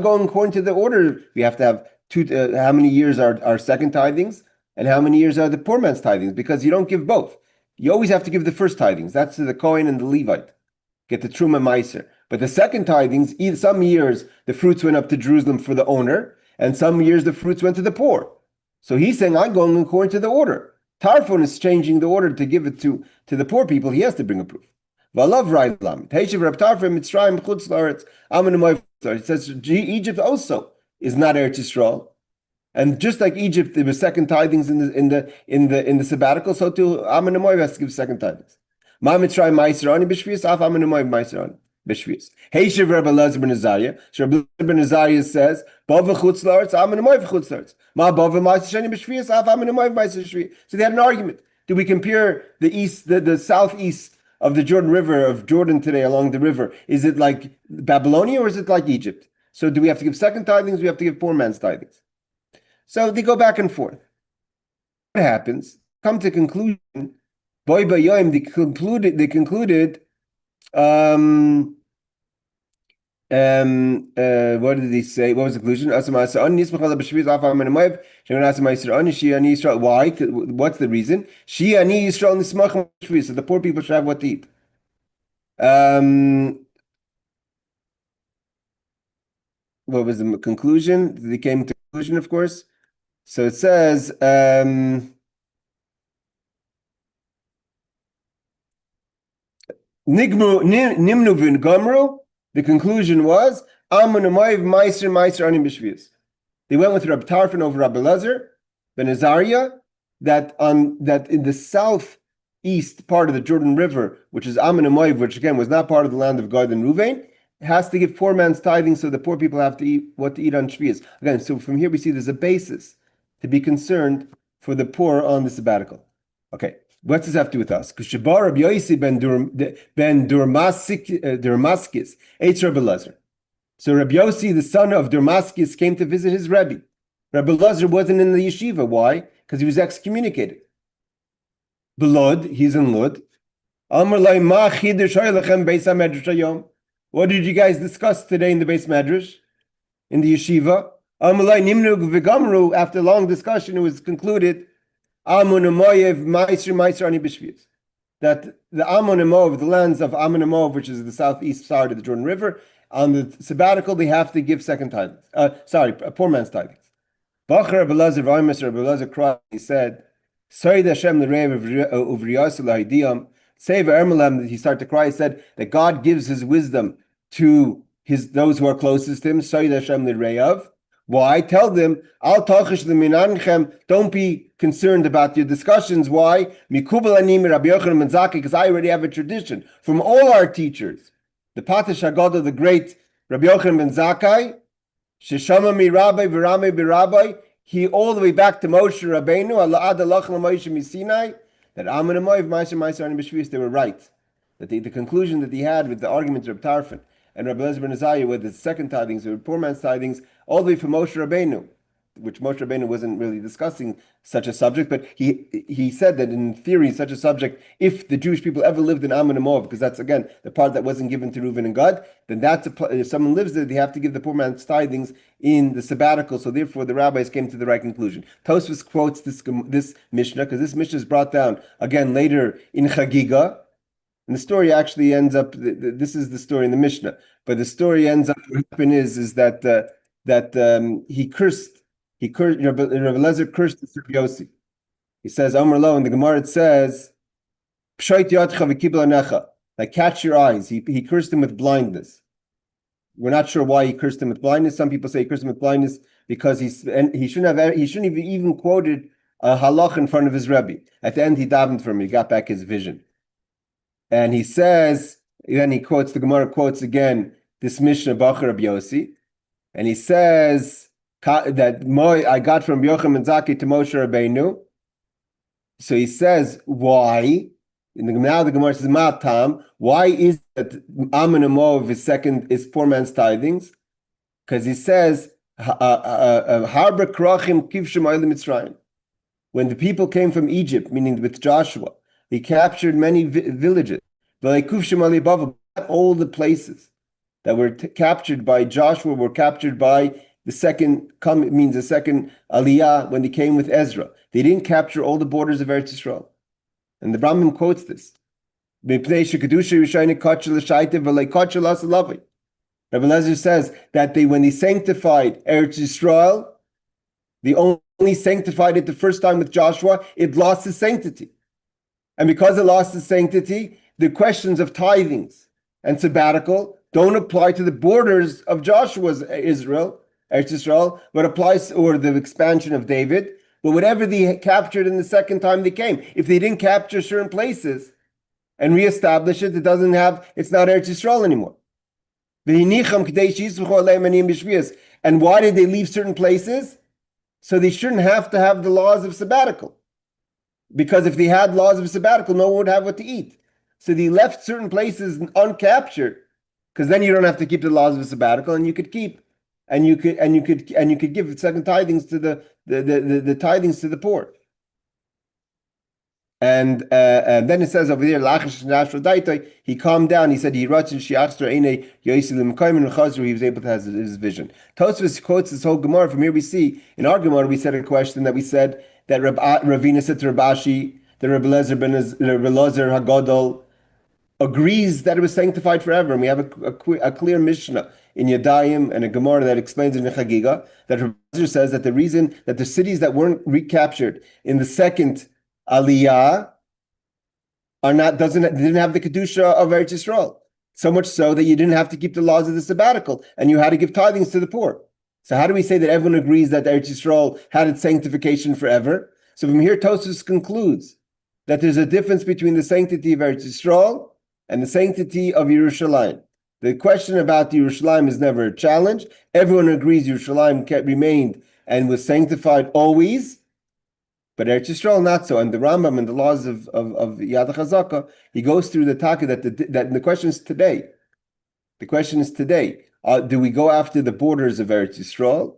going according to the order. We have to have how many years are second tithings and how many years are the poor man's tithings, because you don't give both. you always have to give the first tithings. That's to the Kohen and the Levite. Get the Truma Meiser. But the second tithings, some years the fruits went up to Jerusalem for the owner, and some years the fruits went to the poor. So he's saying, I'm going according to the order. Tarfon is changing the order to give it to the poor people. He has to bring a proof. It says Egypt also is not Eretz Yisrael. And just like Egypt, there were second tithings in the sabbatical, so too Ammon and Moav has to give second tithings. Ma Mitzrayim Meiser Ani B'Shvius, Af Ammon and Moav Meiser Ani B'Shvius. Heishiv Rabbi Elazar ben Azariah. Rabbi Elazar ben Azariah says, Bava Chutz La'aretz, Ammon and Moav Chutz La'aretz. Ma Bava Meiser Sheni B'Shvius, Af Ammon and Moav Meiser Shvius. So they had an argument. Do we compare the southeast of the Jordan River, of Jordan today along the river? Is it like Babylonia or is it like Egypt? So do we have to give second tithings? We have to give poor man's tithings. So they go back and forth. What happens? Come to conclusion. Boy Bayom, they concluded. What did he say? What was the conclusion? Why? What's the reason? So the poor people should have what to eat. What was the conclusion? They came to conclusion, of course. So it says, Nimnu v'in Gomru. The conclusion was, they went with Rabbi Tarfon over Rabbi Elazar ben Azariah, that in the southeast part of the Jordan River, which is Ammon and Moav, which again was not part of the land of Gad and Ruvain, has to give poor man's tithing, so the poor people have to eat what to eat on Shvius. Again, so from here we see there's a basis to be concerned for the poor on the sabbatical. Okay, what does this have to do with us? Because Shabar Rabbi Yossi ben Durmaskis, ate Rabbi Elazar. So Rabbi Yossi, the son of Durmaskis, came to visit his Rebbe. Rabbi Elazar wasn't in the yeshiva. Why? Because he was excommunicated. Belod, he's in Lud. What did you guys discuss today in the Beis Medrash, in the yeshiva? After a long discussion, it was concluded that the Ammon and Moav, the lands of Ammon and Moav, which is the southeast side of the Jordan River, on the sabbatical, they have to give second tithings. Poor man's tithings. Rabbi Elazar cried, he said, Save Ermelam, he started to cry. He said that God gives his wisdom to those who are closest to him. Why? Tell them, don't be concerned about your discussions. Why? Because I already have a tradition from all our teachers. The Patash Haggadah, the great Rabbi Yochanan ben Zakkai, Sheshama mi Rabbi v'Ramei b'Rabbi, he all the way back to Moshe Rabbeinu, Allah ad alach l'Moshe miSinai, that Ammon and Moav, Meiser and B'Shvius, they were right. That the conclusion that he had with the argument of Reb Tarfon and Rabbi Elazar ben Azariah with the second tithings, or poor man's tithings, all the way from Moshe Rabbeinu, which Moshe Rabbeinu wasn't really discussing such a subject, but he said that in theory, such a subject, if the Jewish people ever lived in Ammon and Moav, because that's again the part that wasn't given to Reuven and Gad, then if someone lives there, they have to give the poor man's tithings in the sabbatical. So therefore, the rabbis came to the right conclusion. Tosfos quotes this Mishnah because this Mishnah is brought down again later in Chagiga, and the story actually ends up. This is the story in the Mishnah, but the story ends up. What happened is that he cursed. Rabbi Elazar cursed Rabbi Yossi. He says, Amar lo, in the Gemara it says, Pshoit yadcha v'kibel anecha, like catch your eyes. He cursed him with blindness. We're not sure why he cursed him with blindness. Some people say he cursed him with blindness because he shouldn't have even quoted a halach in front of his Rebbe. At the end, he davened for him. He got back his vision. And he says, then he quotes, the Gemara quotes again this Mishnah, Bachar Rabbi Yossi, and he says, that I got from Yochanan ben Zakkai to Moshe Rabbeinu. So he says, why? Now the Gemara says, Matam, why is that Ammon and Moav is poor man's tithings? Because he says, Harba Krachim Kivshim Oilim Mitzrayim. When the people came from Egypt, meaning with Joshua, they captured many villages. All the places that were captured by Joshua were captured by the second aliyah when they came with Ezra. They didn't capture all the borders of Eretz Yisrael. And the Rambam quotes this. Rabbi Eliezer says that when they sanctified Eretz Yisrael, they only sanctified it the first time with Joshua, it lost its sanctity. And because it lost its sanctity, the questions of tithings and sabbatical don't apply to the borders of Joshua's Israel, Eretz Yisrael, but applies, or the expansion of David. But whatever they captured in the second time they came, if they didn't capture certain places and reestablish it, it's not Eretz Yisrael anymore. And why did they leave certain places? So they shouldn't have to have the laws of sabbatical. Because if they had laws of sabbatical, no one would have what to eat. So they left certain places uncaptured, because then you don't have to keep the laws of sabbatical, and you could keep, and you could give second tithings to the tithings to the poor. And then it says over there, he calmed down. He said he was able to have his vision. Tosfos quotes this whole Gemara. From here we see, in our Gemara, we said a question that we said that Ravina said to Rabashi, that Rabbi Eliezer Hagadol agrees that it was sanctified forever. And we have a clear Mishnah in Yadayim and a Gemara that explains in Chagiga that Rabbi Eliezer says that the reason that the cities that weren't recaptured in the second Aliyah didn't have the Kedusha of Eretz Yisrael. So much so that you didn't have to keep the laws of the sabbatical, and you had to give tithings to the poor. So how do we say that everyone agrees that Eretz Yisrael had its sanctification forever? So from here, Tosfos concludes that there's a difference between the sanctity of Eretz Yisrael and the sanctity of Yerushalayim. The question about Yerushalayim is never a challenge. Everyone agrees Yerushalayim remained and was sanctified always. But Eretz Yisrael not so, and the Rambam and the laws of Yad HaChazaka, he goes through the taka that the question is today. The question is today: do we go after the borders of Eretz Yisrael,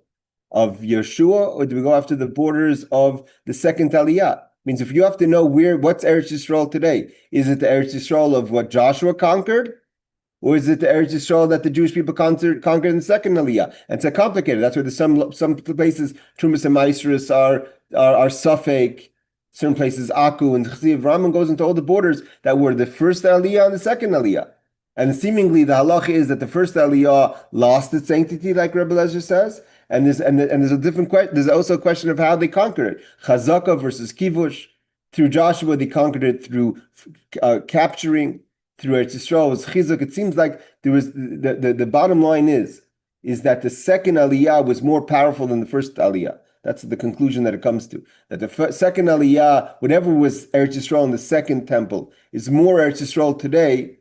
of Yeshua, or do we go after the borders of the second Aliyah? Means if you have to know what's Eretz Yisrael today, is it the Eretz Yisrael of what Joshua conquered, or is it the Eretz Yisrael that the Jewish people conquered in the second Aliyah? And it's complicated. That's where some places Trumas and Maasros are Suffolk, certain places Aku, and Chsiv Rambam goes into all the borders that were the first Aliyah and the second Aliyah. And seemingly the halacha is that the first Aliyah lost its sanctity, like Rebbe Lezer says, and there's a different question. There's also a question of how they conquered it. Chazaka versus Kivush. Through Joshua, they conquered it through capturing. Through Eretz Yisrael was chizuk. It seems like there was the bottom line is that the second Aliyah was more powerful than the first Aliyah. That's the conclusion that it comes to. That the second Aliyah, whatever was Eretz Yisrael in the second temple, is more Eretz Yisrael today.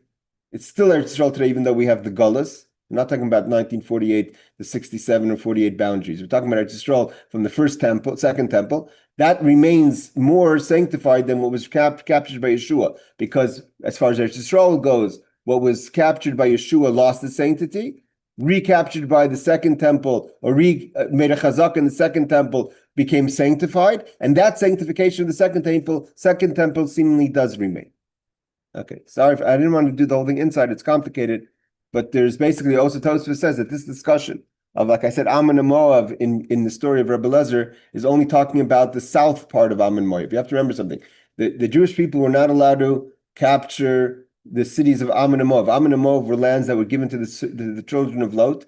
It's still Eretz Yisrael today, even though we have the Gullus. We're not talking about 1948, the 67 or 48 boundaries. We're talking about Eretz Yisrael from the first temple, second temple. That remains more sanctified than what was captured by Yeshua. Because as far as Eretz Yisrael goes, what was captured by Yeshua lost its sanctity. Recaptured by the second temple, or made a chazak in the second temple, became sanctified. And that sanctification of the second temple seemingly does remain. Okay, sorry, I didn't want to do the whole thing inside. It's complicated. But there's basically also Tosfos says that this discussion of, like I said, Ammon and Moab in the story of Rebbe Lezer is only talking about the south part of Ammon and Moab. You have to remember something. The Jewish people were not allowed to capture the cities of Ammon and Moab. Ammon and Moab were lands that were given to the children of Lot.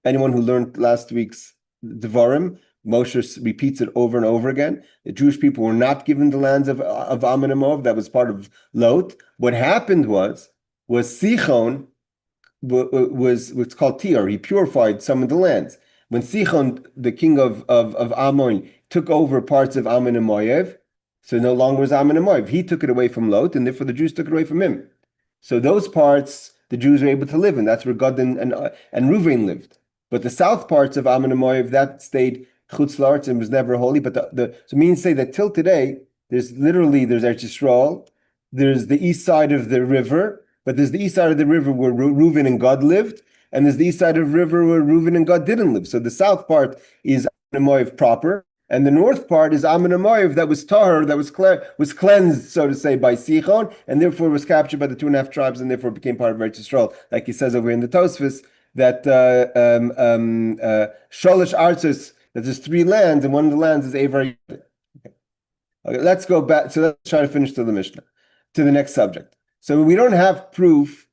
Anyone who learned last week's Devarim, Moshe repeats it over and over again. The Jewish people were not given the lands of Ammon and Moab. That was part of Lot. What happened was Sichon was what's called Tiar. He purified some of the lands. When Sichon, the king of Ammon, took over parts of Ammon and Moab, so no longer was Ammon and Moab. He took it away from Lot, and therefore the Jews took it away from him. So those parts the Jews were able to live in. That's where Gad and Ruvain lived. But the south parts of Ammon and Moab, that stayed chutz la'aretz and was never holy. But so it means to say that till today, there's Eretz Yisrael, there's the east side of the river, but there's the east side of the river where Reuven and Gad lived, and there's the east side of the river where Reuven and Gad didn't live. So the south part is Ammon and Moab proper, and the north part is Ammon and Moab that was tahor, that was cleansed, so to say, by Sichon, and therefore was captured by the 2.5 tribes, and therefore became part of Eretz Yisrael, like he says over in the Tosfos, that Sholosh Artzos, that there's 3 lands, and one of the lands is Evar. Okay, let's go back. So let's try to finish to the Mishnah, to the next subject. So we don't have proof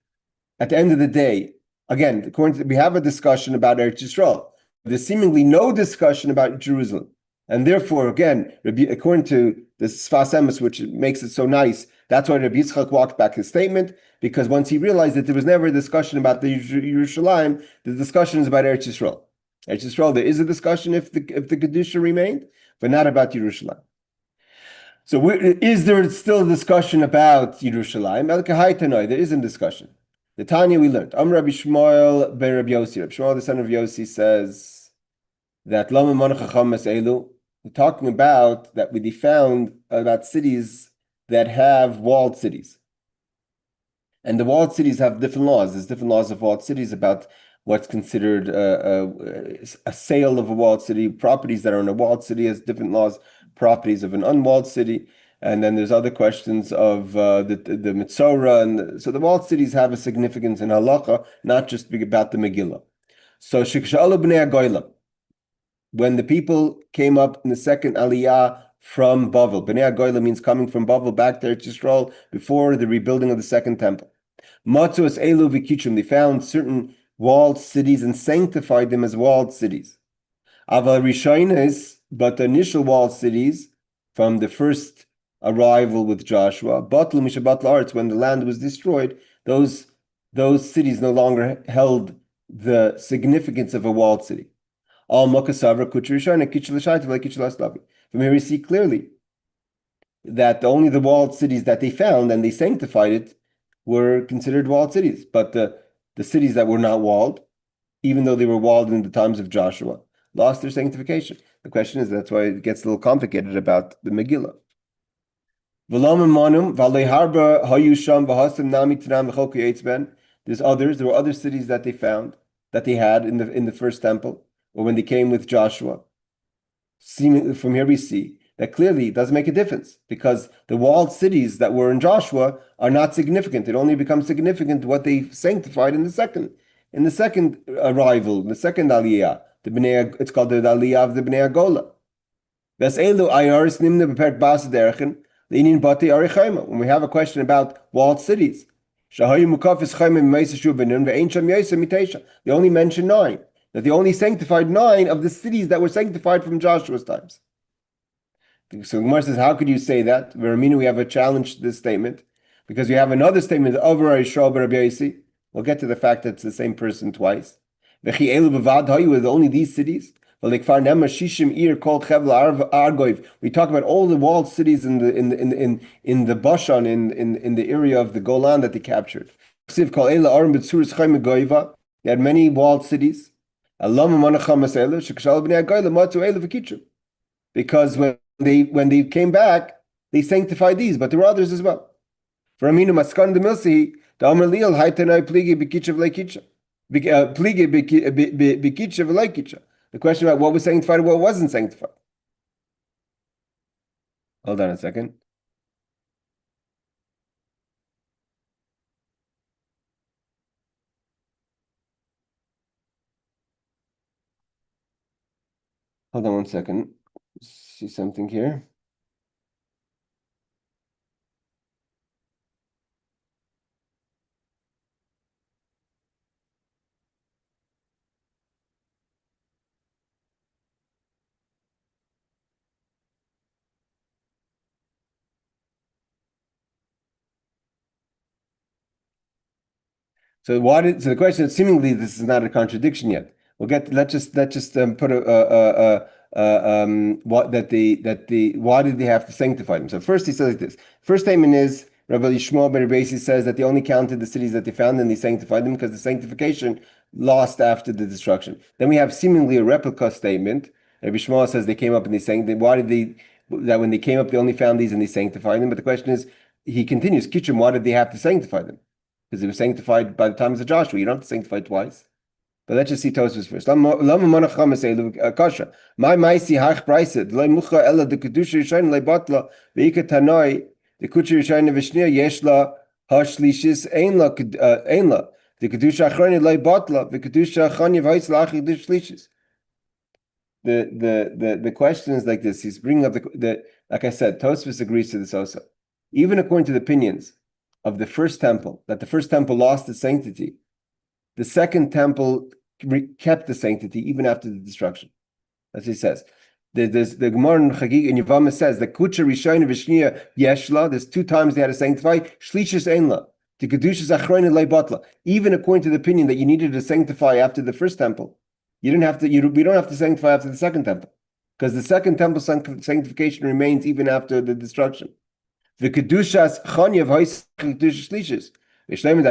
at the end of the day. Again, we have a discussion about Eretz Yisrael. There's seemingly no discussion about Jerusalem. And therefore, again, according to the Sfas Emes, which makes it so nice, that's why Rabbi Yitzchak walked back his statement, because once he realized that there was never a discussion about the Yerushalayim, the discussion is about Eretz Yisrael. Eretz Yisrael, there is a discussion if the Kedusha remained, but not about Yerushalayim. So is there still a discussion about Yerushalayim? There is a discussion. The Tanya we learned. Rabbi Shmuel ben Rabbi Yossi. Rabbi Shmuel, the son of Yossi, says that we're talking about that we found about cities that have walled cities. And the walled cities have different laws. There's different laws of walled cities about what's considered a sale of a walled city. Properties that are in a walled city has different laws. Properties of an unwalled city. And then there's other questions of the Mitzorah. And so the walled cities have a significance in halacha, not just about the Megillah. So Shiksha'alu b'nei Agoyla, when the people came up in the second aliyah from Bavel, b'nei Agoyla means coming from Bavel back to Eretz Yisrael before the rebuilding of the second temple. Matzuas elu v'kichum, they found certain walled cities and sanctified them as walled cities. Aval Rishonis, but the initial walled cities from the first arrival with Joshua, Batlu Mishabat La'aretz, when the land was destroyed, those cities no longer held the significance of a walled city. Al Mokasavra Kuchirishana Kichilashait like Kichilaslavi. From here we see clearly that only the walled cities that they found and they sanctified it were considered walled cities. But the cities that were not walled, even though they were walled in the times of Joshua, lost their sanctification. The question is, that's why it gets a little complicated about the Megillah. There were other cities that they found, that they had in the first temple, or when they came with Joshua. From here we see that clearly it doesn't make a difference, because the walled cities that were in Joshua are not significant. It only becomes significant what they sanctified in the second arrival, in the second aliyah. It's called the aliyah of the Bnei Agola. When we have a question about walled cities, they only mention 9. That they only sanctified 9 of the cities that were sanctified from Joshua's times. So Gemara says, how could you say that? We have a challenge to this statement, because we have another statement of Rabbi Yisrael Rabbi Yossi. We'll get to the fact that it's the same person twice. With only these cities. We talk about all the walled cities in the Bashan, in the area of the Golan that they captured. They had many walled cities. Because when they came back, they sanctified these, but there were others as well. For Aminu Maskan the Milsi, the Amr Liel Haitanai Pligi Bikicha Vlekicha. The question about what was sanctified and what wasn't sanctified. Hold on a second. Hold on one second. See something here. So the question is, seemingly this is not a contradiction yet. Let's just put why did they have to sanctify them? So first he says like this. First statement is Rabbi Yishmael ben Rabbi says that they only counted the cities that they found and they sanctified them because the sanctification lost after the destruction. Then we have seemingly a replica statement. Rabbi Yishmael says they came up and they sanctified. Why did that when they came up they only found these and they sanctified them? But the question is, he continues, Kitchum, why did they have to sanctify them? Because they were sanctified by the times of Joshua. You don't have to sanctify twice. But let's just see Tosfos first. My maisi hach braisid loy mucha ella de kedusha yishayin loy batla veika tanoi the kucher yishayin v'shnia yeshla hashlishis ein la the kedusha achroni loy batla the kedusha achani v'hais la'achik de shlishis. the question is like this. He's bringing up the like I said, Tosfos agrees to this also. Even according to the opinions of the first temple, that the first temple lost its sanctity, the second temple kept the sanctity even after the destruction. As he says. The Gemara in Chagig in Yevamah says the Kucha Rishayna Vishniya Yeshla. There's 2 times they had to sanctify. Shlishis Einla. The Kedushas Achroin and Leibatla. Even according to the opinion that you needed to sanctify after the first temple, we don't have to sanctify after the second temple, because the second temple sanctification remains even after the destruction. The Kedushas Chanya V'Hois Kedushas Shlishis. He's saying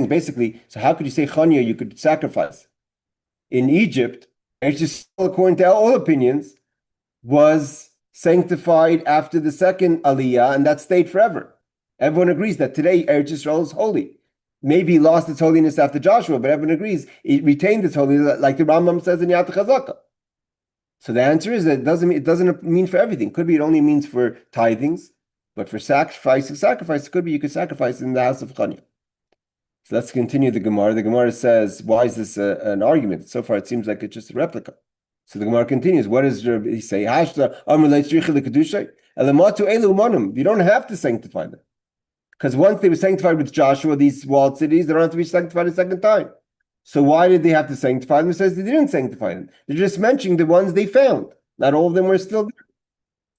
basically, so how could you say Chanya you could sacrifice? In Egypt, Eretz Yisrael, according to all opinions, was sanctified after the second Aliyah, and that stayed forever. Everyone agrees that today Eretz Yisrael is holy. Maybe it lost its holiness after Joshua, but everyone agrees it retained its holiness, like the Rambam says in Yad Chazaka. So the answer is that it doesn't mean for everything. Could be it only means for tithings, but for sacrifice, it could be you could sacrifice in the house of Chanya. So let's continue the Gemara. The Gemara says, why is this an argument? So far it seems like it's just a replica. So the Gemara continues. What does he say? You don't have to sanctify them. Because once they were sanctified with Joshua, these walled cities, they don't have to be sanctified a second time. So why did they have to sanctify them? It says they didn't sanctify them. They're just mentioning the ones they found. Not all of them were still there.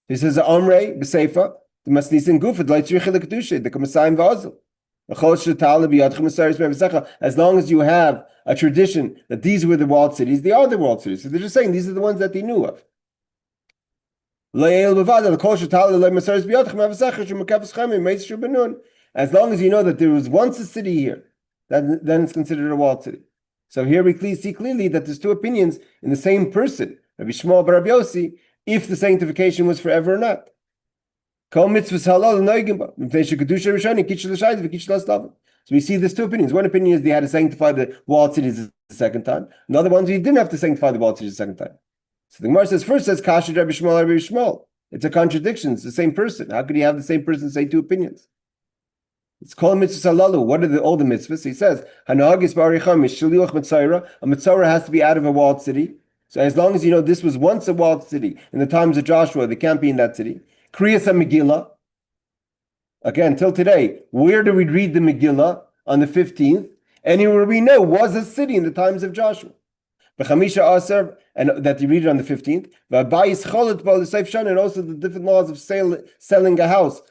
He says, Amrei, B'Seifa, the Masnisin Gufad, the Kamasayim Vazil. As long as you have a tradition that these were the walled cities, they are the walled cities. So they're just saying these are the ones that they knew of. As long as you know that there was once a city here, then it's considered a walled city. So here we see clearly that there's 2 opinions in the same person, Rabbi Shmuel bar Rabbi Yossi, if the sanctification was forever or not. So we see there's 2 opinions. One opinion is they had to sanctify the walled cities the second time. Another one is you didn't have to sanctify the walled cities the second time. So the Gemara says, first says Kasha Rabbi Shmuel, Rabbi Shmuel. It's a contradiction. It's the same person. How could you have the same person say 2 opinions? It's called mitzvah salalu. What are all the mitzvahs? He says, Hanagis ba'aricham shiliuch mitzayra. A mitzayra has to be out of a walled city. So as long as you know this was once a walled city, in the times of Joshua, they can't be in that city. Kriyas Megillah. Again, till today, where do we read the Megillah? On the 15th. Anywhere we know was a city in the times of Joshua. B'chamisha and that you read it on the 15th. And also the different laws of selling a house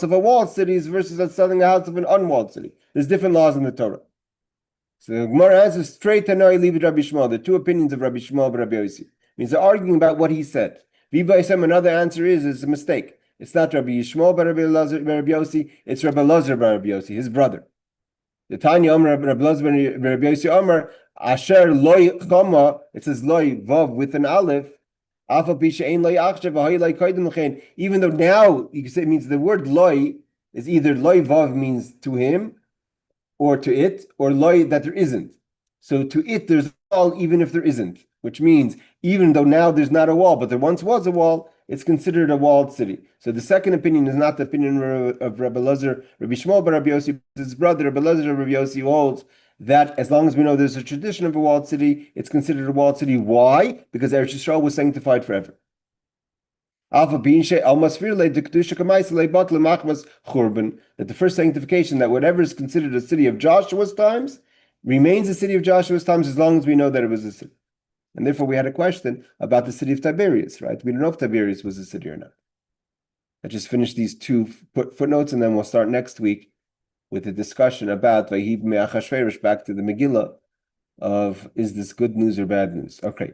of a walled city versus selling a house of an unwalled city. There's different laws in the Torah. So the Gemara answers straight to Rabbi Shmuel. The 2 opinions of Rabbi Shmuel and Rabbi Yossi. Means they're arguing about what he said. Another answer is a mistake. It's not Rabbi Yishmael bar Rabbi Yossi. It's Rabbi Lazar bar Rabbi Yossi, his brother. The Tanya Omer Rabbi Lazar bar Rabbi Yossi Omer. Asher loy chama, it says loy vav with an aleph. Even though now you can say it means the word loy is either loy vav means to him, or to it, or loy that there isn't. So to it there's a wall even if there isn't, which means even though now there's not a wall, but there once was a wall, it's considered a walled city. So the second opinion is not the opinion of Rabbi Lazar, Rabbi Shmuel bar Rabbi Yossi, his brother Rabbi Lazar Rabbi Yossi holds that as long as we know there's a tradition of a walled city, it's considered a walled city. Why? Because Eretz Yisrael was sanctified forever. That the first sanctification, that whatever is considered a city of Joshua's times, remains a city of Joshua's times as long as we know that it was a city. And therefore we had a question about the city of Tiberias, right? We don't know if Tiberias was a city or not. I just finished these 2 footnotes, and then we'll start next week with a discussion about Vayhiv Me'achashverosh, back to the Megillah of is this good news or bad news? Okay.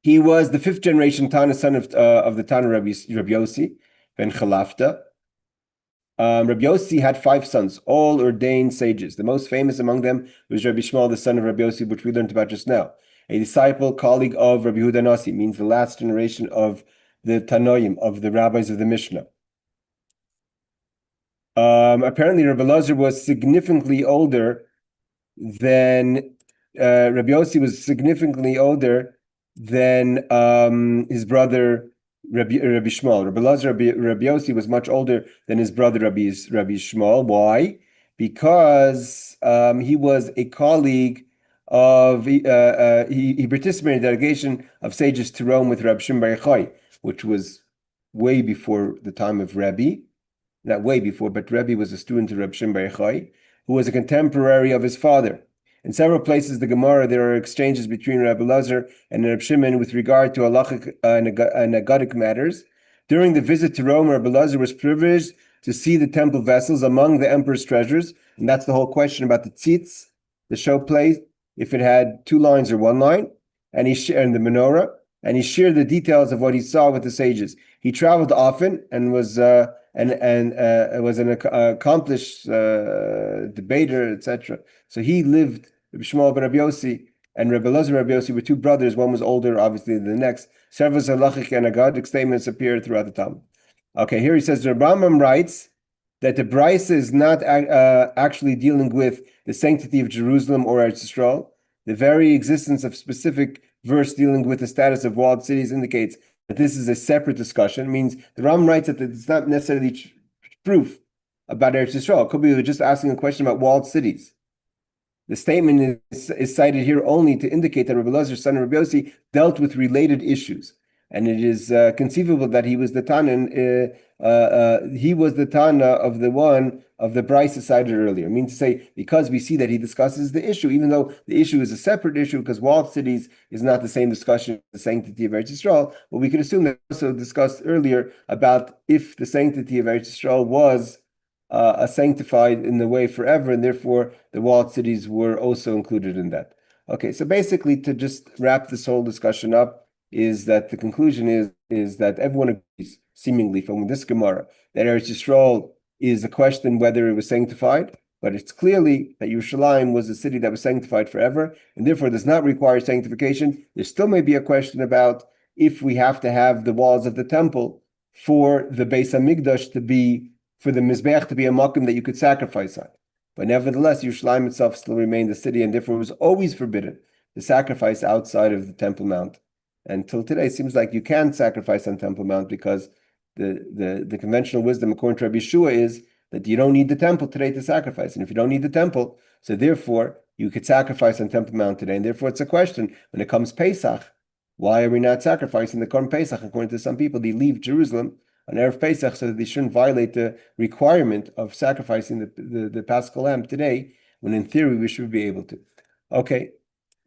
He was the 5th generation Tana, son of the Tana Rabbi Yossi ben Chalafta. Rabbi Yossi had 5 sons, all ordained sages. The most famous among them was Rabbi Shmuel, the son of Rabbi Yossi, which we learned about just now. A disciple, colleague of Rabbi Yehuda Nasi, means the last generation of the Tanoim, of the rabbis of the Mishnah. Apparently, Rabbi Lazar was significantly older than Rabbi Yossi was significantly older than his brother Rabbi Shmuel. Rabbi Lazar, Rabbi Yossi was much older than his brother Rabbi Shmuel. Why? Because he was a colleague of he participated in a delegation of sages to Rome with Rabbi Shimon Bar Yochai, which was way before the time of Rabbi. Not way before, but Rabbi was a student of Rabbi Shimon Bar Yochai, who was a contemporary of his father. In several places, the Gemara, there are exchanges between Rabbi Lazar and Rabbi Shimon with regard to halachic and agadic matters. During the visit to Rome, Rabbi Lazar was privileged to see the temple vessels among the emperor's treasures, and that's the whole question about the tzitz, the show plate, if it had 2 lines or 1 line, and the menorah, and he shared the details of what he saw with the sages. He traveled often and was an accomplished debater, etc. So he lived. Rabbi Shmuel ben Rabbi Yossi and Rabbi Lazar ben Rabbi Yossi were 2 brothers. One was older, obviously, than the next. Several halachic and agadic statements appeared throughout the Talmud. Okay, here he says the Rambam writes that the Brisa is not actually dealing with the sanctity of Jerusalem or Eretz Yisrael. The very existence of specific verse dealing with the status of walled cities indicates that this is a separate discussion. It means the Rambam writes that it's not necessarily proof about Eretz Yisrael. It could be just asking a question about walled cities. The statement is cited here only to indicate that Rabbi Lazar, son of Rabbi Yossi, dealt with related issues. And it is conceivable that he was the Tana. He was the Tana of the one of the Brisa cited earlier. I mean to say, because we see that he discusses the issue, even though the issue is a separate issue, because walled cities is not the same discussion as the sanctity of Eretz Yisrael. But we can assume that also discussed earlier about if the sanctity of Eretz Yisrael was sanctified in the way forever, and therefore the walled cities were also included in that. Okay, so basically, to just wrap this whole discussion up, is that the conclusion is that everyone agrees, seemingly from this Gemara, that Eretz Yisrael is a question whether it was sanctified, but it's clearly that Yerushalayim was a city that was sanctified forever, and therefore does not require sanctification. There still may be a question about if we have to have the walls of the temple for the Beis HaMikdash to be, for the Mizbeach to be a makom that you could sacrifice on. But nevertheless, Yerushalayim itself still remained a city, and therefore it was always forbidden to sacrifice outside of the Temple Mount. Until today, it seems like you can sacrifice on Temple Mount because the conventional wisdom, according to Rabbi Yeshua, is that you don't need the temple today to sacrifice. And if you don't need the temple, so therefore you could sacrifice on Temple Mount today. And therefore it's a question, when it comes Pesach, why are we not sacrificing the Korban Pesach? According to some people, they leave Jerusalem on Erev Pesach so that they shouldn't violate the requirement of sacrificing the Paschal lamb today, when in theory we should be able to. Okay.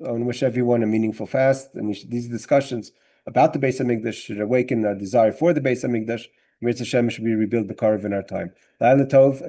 I want to wish everyone a meaningful fast, and these discussions about the Beis HaMikdash should awaken a desire for the Beis HaMikdash. Eretz Hashem should be rebuilt the Karav in our time. Laila Tov.